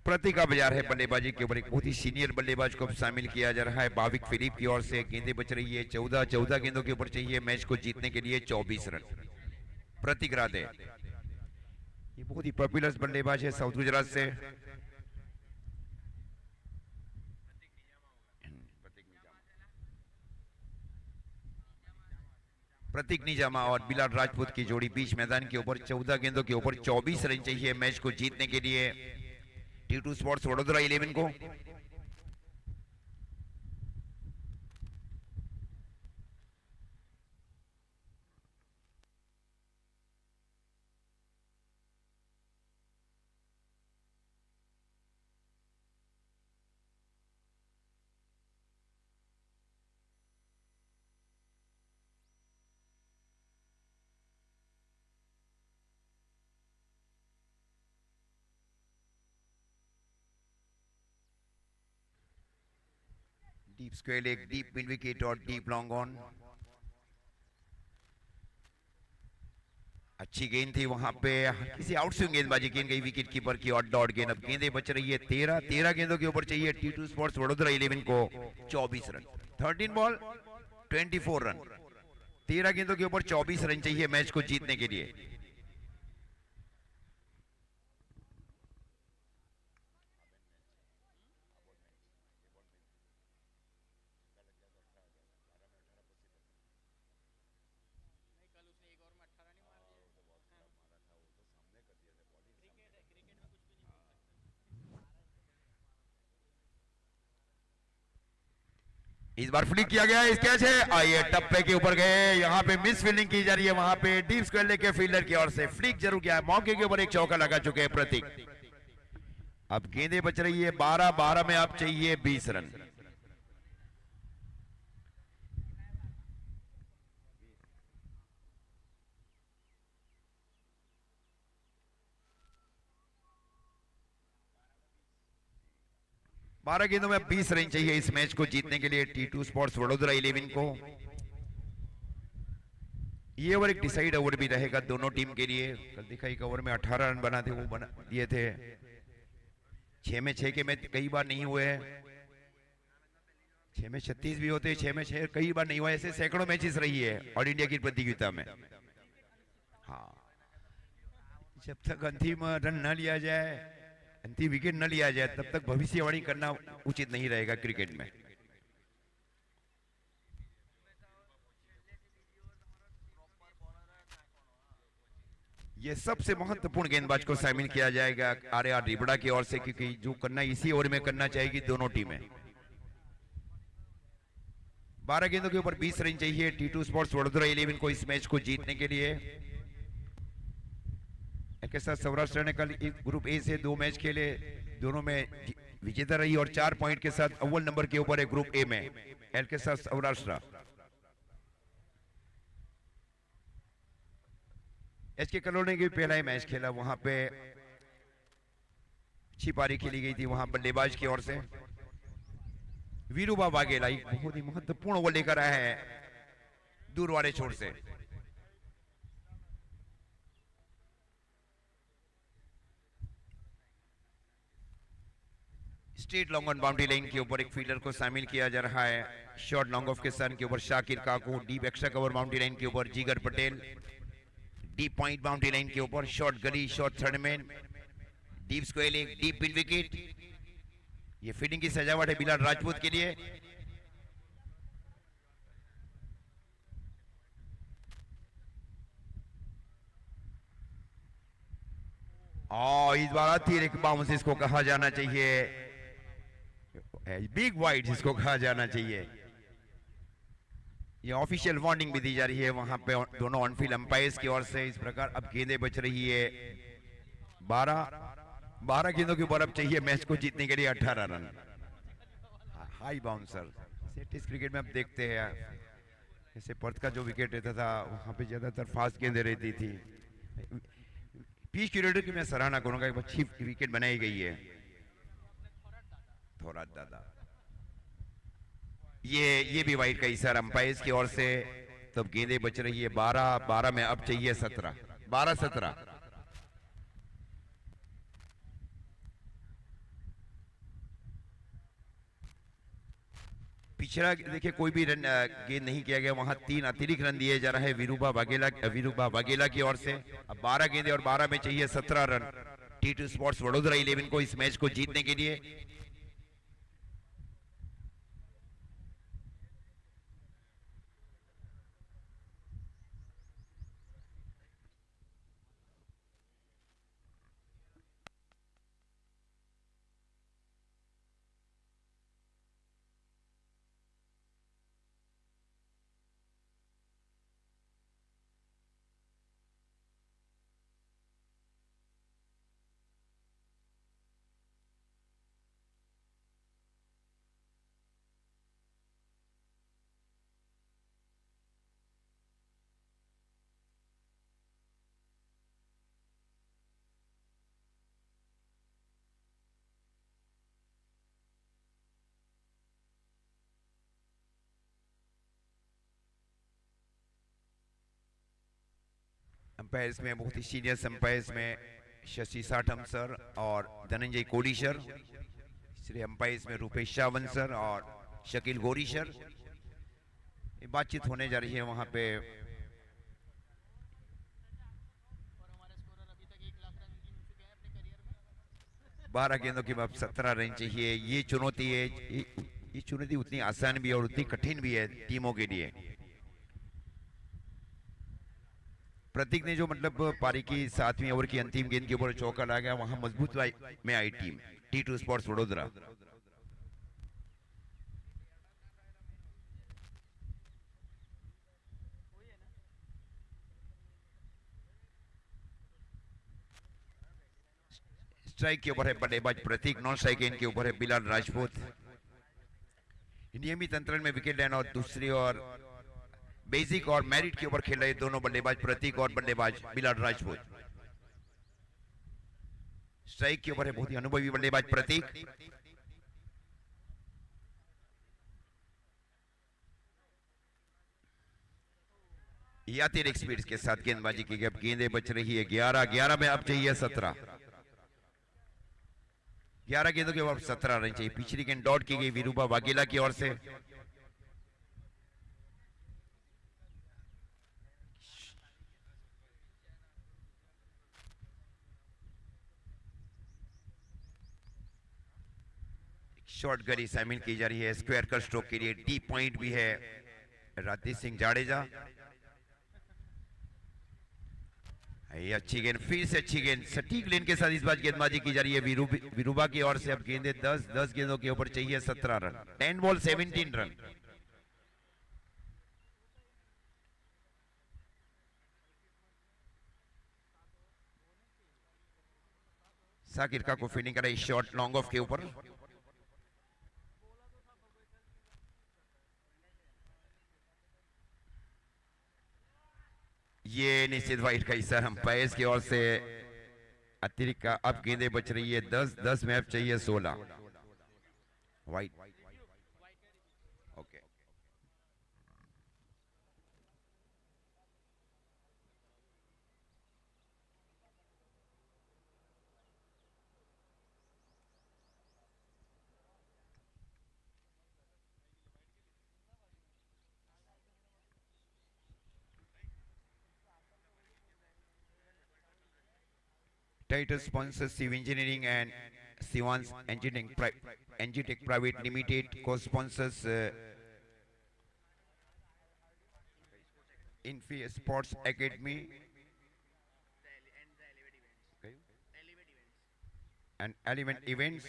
S7: प्रतीक का बाजार है बल्लेबाजी के ऊपर एक बहुत ही सीनियर बल्लेबाज को शामिल किया जा रहा है भाविक फिलिप की ओर से। गेंदें बच रही है 14 गेंदों के ऊपर चाहिए मैच को जीतने के लिए 24 रन। प्रतीक राधे ये बहुत ही पॉपुलर बल्लेबाज है साउथ गुजरात से। प्रतीक निजामा और बिलाल राजपूत की जोड़ी बीच मैदान के ऊपर 14 गेंदों के ऊपर 24 रन चाहिए मैच को जीतने के लिए T2 स्पोर्ट्स वडोदरा 11 को। डीप स्क्वेयर एक डीप मिड विकेट और डीप लॉन्ग ऑन। अच्छी गेंद थी वहां पे, किसी आउटस्विंग गेंदबाजी गेंद गई विकेट कीपर की और डॉट गेंद। अब गेंदें बच रही है 13 गेंदों के ऊपर चाहिए T2 स्पोर्ट्स वडोदरा 11 को 24 रन। 13 ball 24 run. 13 गेंदों के ऊपर 24 रन चाहिए मैच को जीतने के लिए। इस बार फ्लिक किया गया, इस कैच है, आइए टप्पे के ऊपर गए, यहाँ पे मिस फील्डिंग की जा रही है, वहां पे डीप स्क्वायर लेके फील्डर की ओर से फ्लिक जरूर किया है। मौके के ऊपर एक चौका लगा चुके हैं प्रतीक। अब गेंदें बच रही है 12 में आप चाहिए 20 रन। बारह गेंदों में 20 रन चाहिए इस मैच को जीतने के लिए T2 स्पोर्ट्स वडोदरा 11 को। ये ओवर एक डिसाइड ओवर भी रहेगा दोनों टीम के लिए। कल देखा एक ओवर में 18 रन बना थे, वो बना दिए थे। 6 में 6 के मैच कई बार नहीं हुए हैं, 6 में 36 भी होते, 6 में 6 कई बार नहीं हुआ। ऐसे सैकड़ों मैचेस रही है ऑल इंडिया की प्रतियोगिता में। हाँ, जब तक अंतिम रन न लिया जाए, अंतिम विकेट न लिया जाए, तब तक भविष्यवाणी करना उचित नहीं रहेगा क्रिकेट में। ये सबसे महत्वपूर्ण गेंदबाज को शामिल किया जाएगा आर रिबड़ा की ओर से, क्योंकि जो करना इसी ओवर में करना चाहेगी दोनों टीमें। 12 गेंदों के ऊपर 20 रन चाहिए T2 स्पोर्ट्स वडोदरा 11 को इस मैच को जीतने के लिए। एक साथ सौराष्ट्र ने कल ग्रुप ए से 2 मैच खेले, दोनों में विजेता रही और 4 पॉइंट के साथ अव्वल नंबर के ऊपर है ग्रुप ए में एल के साथ सौराष्ट्र। एच के कलोल ने भी पहला ही मैच खेला, वहां पे अच्छी पारी खेली गई थी वहां बल्लेबाज की ओर से। वीरूबा वाघेला बहुत ही महत्वपूर्ण ओवर लेकर आया है दूर वाले छोर से। Straight long on boundary line के ऊपर एक फील्डर को शामिल किया जा रहा है। शॉर्ट लॉन्ग ऑफ के सन के ऊपर Shakir Kaku, deep extra cover boundary line के ऊपर Jigar Patel, deep point boundary line के ऊपर short gully, short third man, deep square leg, deep mid wicket. ये फील्डिंग की सजावट है बिलाल राजपूत के लिए। और इस बार अतिरिक्त बाउंस इसको कहा जाना चाहिए, बिग वाइड जिसको कहा जाना चाहिए। ये ऑफिशियल वार्निंग भी दी जा रही है वहां पे दोनों ऑनफील्ड अंपायर्स की ओर से। इस प्रकार अब गेंदें बच रही है 12 गेंदों के ऊपर अब चाहिए मैच को जीतने के लिए 18 run. High bouncer test cricket में अब देखते हैं जैसे पर्थ का जो विकेट रहता था वहां पे ज्यादातर फास्ट गेंदें रहती थी। पिच क्यूरेटर की मैं सराहना करूंगा, एक अच्छी विकेट बनाई गई है थोड़ा दादा। ये भी वाइड का इशारा अंपायर्स की ओर से। तब गेंदें बच रही है 12 में अब चाहिए 17, 12-17। पिछड़ा देखिए कोई भी रन गेंद नहीं किया गया, वहां 3 अतिरिक्त रन दिए जा रहे हैं वीरूबा वाघेला की ओर से। अब 12 गेंदें और 12 में चाहिए 17 रन T2 स्पोर्ट्स वडोदरा 11 को इस मैच को जीतने के लिए। अंपायर्स में बहुत ही सीनियर अंपायर्स में शशि साठम सर और धनंजय कोडी सर। इसलिए अंपायर्स में रूपेश शावन सर और शकील गोरी सर। बातचीत होने जा रही है वहां पे। बारह गेंदों के बाद 17 रन चाहिए। ये चुनौती है, ये चुनौती उतनी आसान भी है और उतनी कठिन भी है टीमों के लिए। प्रतीक ने जो मतलब पारी की 7वीं ओवर की अंतिम गेंद के ऊपर चौका लगाया, वहां मजबूत में आई team T2 sports Vadodara. Strike के ऊपर है बल्लेबाज प्रतीक, नॉन स्ट्राइक गेंद के ऊपर है बिलाल राजपूत। नियमित अंतराल में विकेट लेना और दूसरी ओर बेसिक और मेरिट के ऊपर खेल रहे दोनों बल्लेबाज प्रतीक और बल्लेबाज बिलाल राजपूत। स्ट्राइक के ऊपर है बहुत ही अनुभवी बल्लेबाज प्रतीक। अतिरिक्त स्पीड के साथ गेंदबाजी की गई। गेंदें बच रही है 11 में अब चाहिए 17। 11 गेंदों के बाद 17 रन चाहिए। पिछली गेंद डॉट की गई वीरूबा वाघेला की ओर से। शॉर्ट गली शामिल की जा रही है स्क्वायर कर स्ट्रोक के लिए। डीप पॉइंट भी है राजेश सिंह जाडेजा। ये अच्छी गेंद, फिर से अच्छी गेंद, सटीक लेन के साथ इस बार गेंदबाजी की जा रही है विरूबा की ओर से। अब गेंदे 10 गेंदों के ऊपर चाहिए 17 रन। 10 ball 17 run. साकिर का को फील्डिंग करा इस शॉट लॉन्ग ऑफ के ऊपर। ये निश्चित वाइट का हिस्सा अंपायर की ओर से अतिरिक्त का। अब गेंदें बच रही है 10 में अब चाहिए 16। White okay. Title sponsors Siv Engineering and Sivan's Engitech Private Limited. Co-sponsors Infi Sports Academy and Element Events.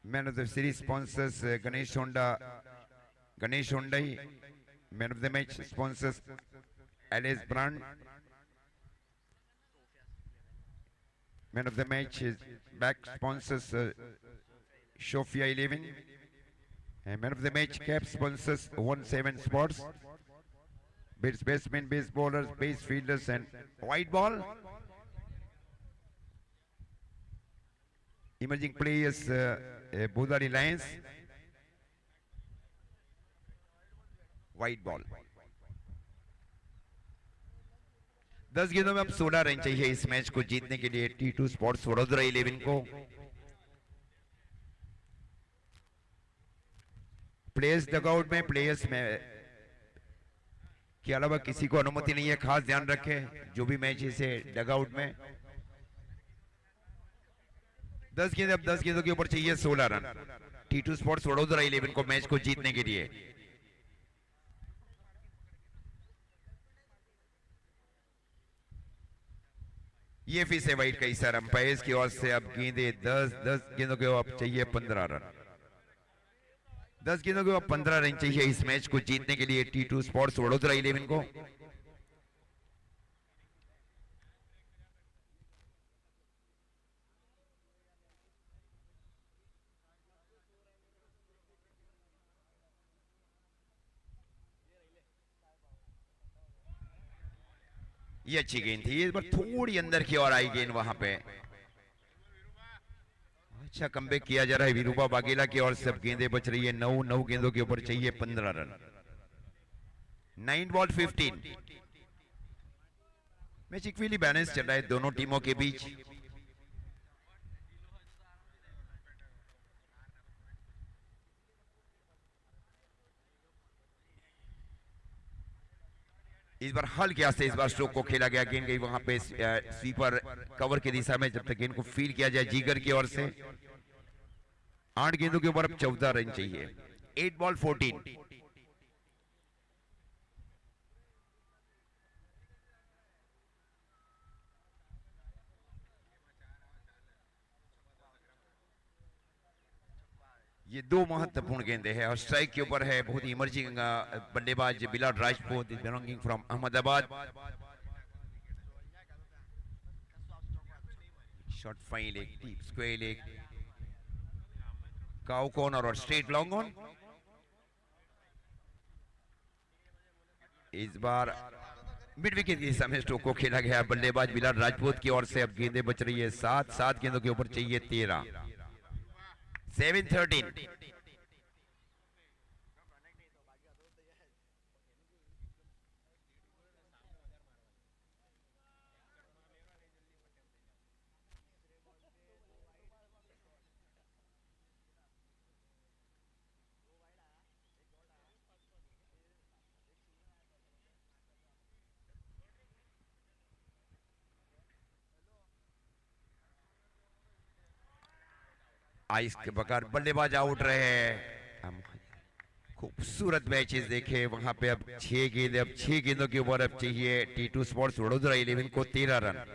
S7: Man of the series sponsors Ganesh Hyundai. Man of the match sponsors Alice Brand. Man of the match is back sponsors Sophia 11. And man of the match cap sponsors 17 Sports. Base basemen, base bowlers, base fielders and white ball. Emerging players Budari Lions. White ball. 10 गेंदों में अब 16 run चाहिए इस match को जीतने के लिए T2 sports Vadodara 11 को। प्लेयर्स डगआउट में, प्लेयर्स में के अलावा किसी को अनुमति नहीं है, खास ध्यान रखें जो भी मैच इसे डगआउट में। 10 गेंद, अब 10 गेंदों के ऊपर चाहिए 16 रन T2 स्पोर्ट्स वडोदरा 11 को मैच को जीतने के लिए। ये फिर से वाइट का इशारा अंपायर की ओर से। अब गेंदे 10 गेंदों के अब चाहिए 15 रन। 10 गेंदों के अब 15 रन चाहिए इस मैच को जीतने के लिए T2 स्पोर्ट्स वडोदरा 11 को। ये अच्छी गेंद थी, इस बार थोड़ी अंदर की ओर आई गेंद वहां पे। अच्छा कमबैक किया जा रहा है विरूपा वाघेला की ओर से। अब गेंदें बच रही है 9 गेंदों के ऊपर चाहिए 15 run. 9 ball 15। Match equally balance चल रहा है दोनों टीमों के बीच। इस बार हल्के से इस बार स्ट्रोक को खेला गया। गेंद गई वहां पे स्वीपर कवर की दिशा में। जब तक गेंद को फील किया जाए जीगर की ओर से। 8 गेंदों के ऊपर अब 14 रन चाहिए। 8 बॉल 14। ये 2 महत्वपूर्ण गेंदे हैं और स्ट्राइक के ऊपर है बहुत ही इमर्जिंग बल्लेबाज Bilal Rajput belonging from Ahmedabad. Shot fine leg, deep square leg, cow corner और स्ट्रेट लॉन्ग ऑन। इस बार मिड विकेट की दिशा में स्ट्रोक को खेला गया बल्लेबाज बिलाल राजपूत की ओर से। अब गेंदें बच रही है 7 गेंदों के ऊपर चाहिए 13। 7-13। आइस के बकार बल्लेबाज आउट रहे हैं। खूबसूरत मैचेस देखे वहां पे। अब 6 गेंद, अब 6 गेंदों के ऊपर अब चाहिए T2 स्पोर्ट्स वडोदरा 11 को 13 रन।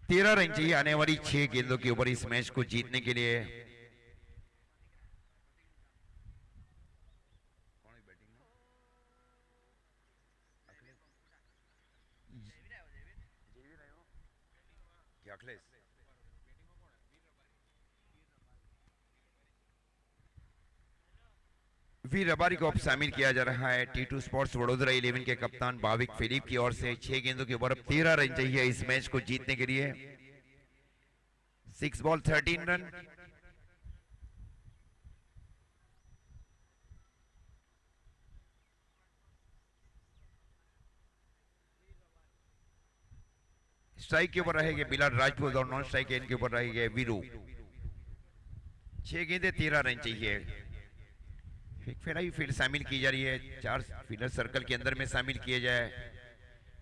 S7: तेरह रन चाहिए आने वाली 6 गेंदों के ऊपर इस मैच को जीतने के लिए। क्या अखिलेश? वीर रबारी को अब शामिल किया जा रहा है T2 स्पोर्ट्स वडोदरा 11 के कप्तान भाविक फिलिप की ओर से। 6 गेंदों के ऊपर अब 13 रन चाहिए इस मैच को जीतने के लिए। 6 बॉल 13 रन। स्ट्राइक के ऊपर रहेंगे बिलाल राजपूत और नॉन स्ट्राइक एंड के ऊपर रहेंगे वीरू। 6 गेंदे 13 रन चाहिए। एक फेराई फील्ड शामिल की जा रही है, 4 फील्डर सर्कल के अंदर में शामिल किए जाए।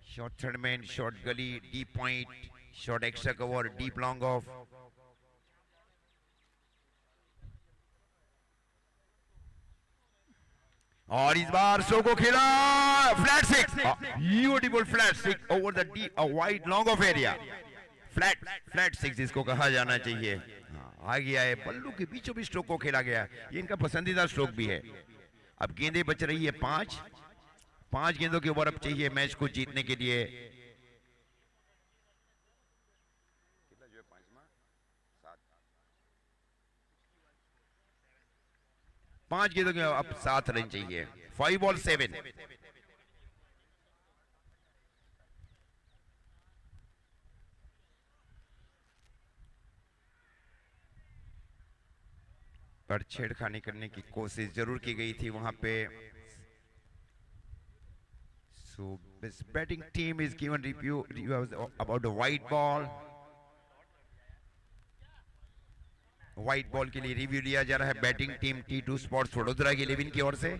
S7: शॉर्ट थर्ड मैन, शॉर्ट गली, deep point, short extra cover, deep long off. और इस बार शो को खेला flat 6, beautiful flat 6 over the deep wide long off area. Flat 6 इसको कहा जाना चाहिए। आ गया है बल्लू के बीचों बीच स्ट्रोक को खेला गया। ये इनका पसंदीदा स्ट्रोक भी है। अब गेंदें बच रही है 5 गेंदों के ऊपर अब चाहिए मैच को जीतने के लिए। 5 गेंदों के अब 7 रन चाहिए। 5 बॉल 7। पर छेड़खानी करने की कोशिश जरूर की गई थी वहां पे। So this batting team is given review about the white ball. White ball के लिए रिव्यू लिया जा रहा है batting team T2 sports Vadodara की 11 की ओर से।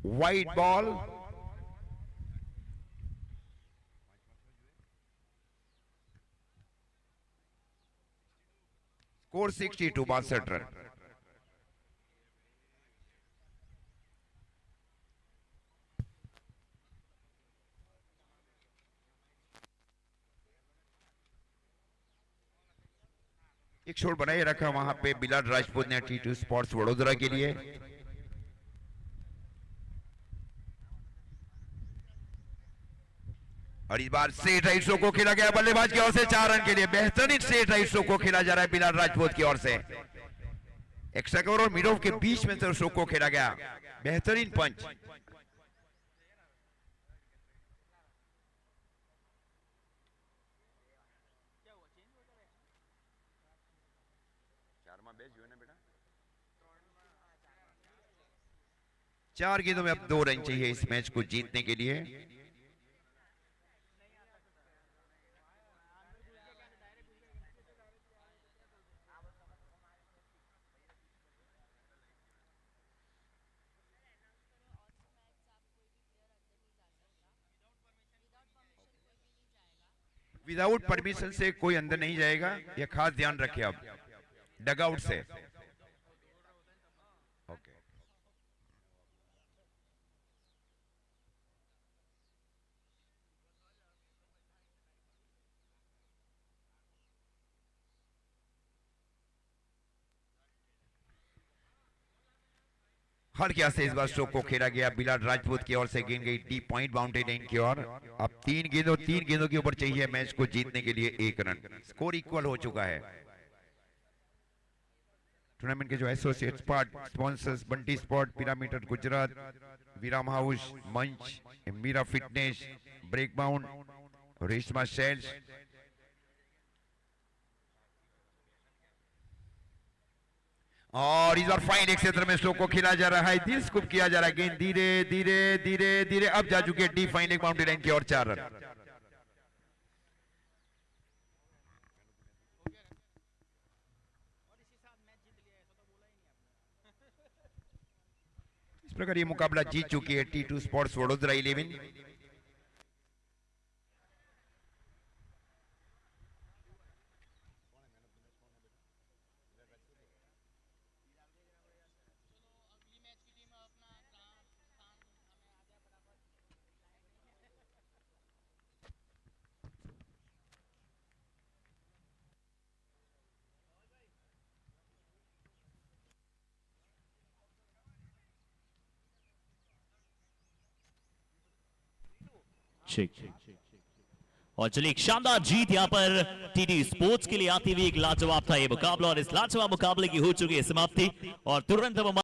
S7: White ball. Score 62 62 run. एक शॉट बनाए रखा वहां पे बिलाल राजपूत ने T2 स्पोर्ट्स वडोदरा के लिए। और इस बार सेट राइट शो को खेला गया बल्लेबाज की ओर से 4 रन के लिए। बेहतरीन सेट राइट शो को खेला जा रहा है बिलाल राजपूत की ओर से। एक्स्ट्रा कवर और मिड ऑफ के बीच में से शो को खेला गया। बेहतरीन पंच। चार गेंदों में अब 2 रन चाहिए इस मैच को जीतने के लिए। विदाउट परमिशन से कोई अंदर नहीं जाएगा, यह खास ध्यान रखें। अब डगआउट से ओके। हल्के से इस बार शो को खेला गया बिलाल राजपूत की ओर से। गेंद गई डीप पॉइंट बाउंड्री लाइन की ओर। अब 3 गेंदों के ऊपर चाहिए मैच को जीतने के लिए 1 रन। स्कोर इक्वल हो चुका है। टूर्नामेंट के जो associate sponsors Bunty spot, pyramid Gujarat, Viram house, मंच, Meera fitness, break bound, Reshma shells, और इस बार फाइन एक क्षेत्र में शो को खेला जा रहा है। दिल स्कूप किया जा रहा है। गेंद धीरे धीरे धीरे धीरे अब जा चुके डी फाइन एक बाउंड्री लाइन की ओर। 4 रन। इस प्रकार ये मुकाबला जीत चुकी है T2 स्पोर्ट्स वडोदरा 11।
S1: और चलिए एक शानदार जीत यहां पर टीटी स्पोर्ट्स के लिए आती हुई एक लाजवाब था ये मुकाबला, और इस लाजवाब मुकाबले की हो चुकी है समाप्ति। और तुरंत अब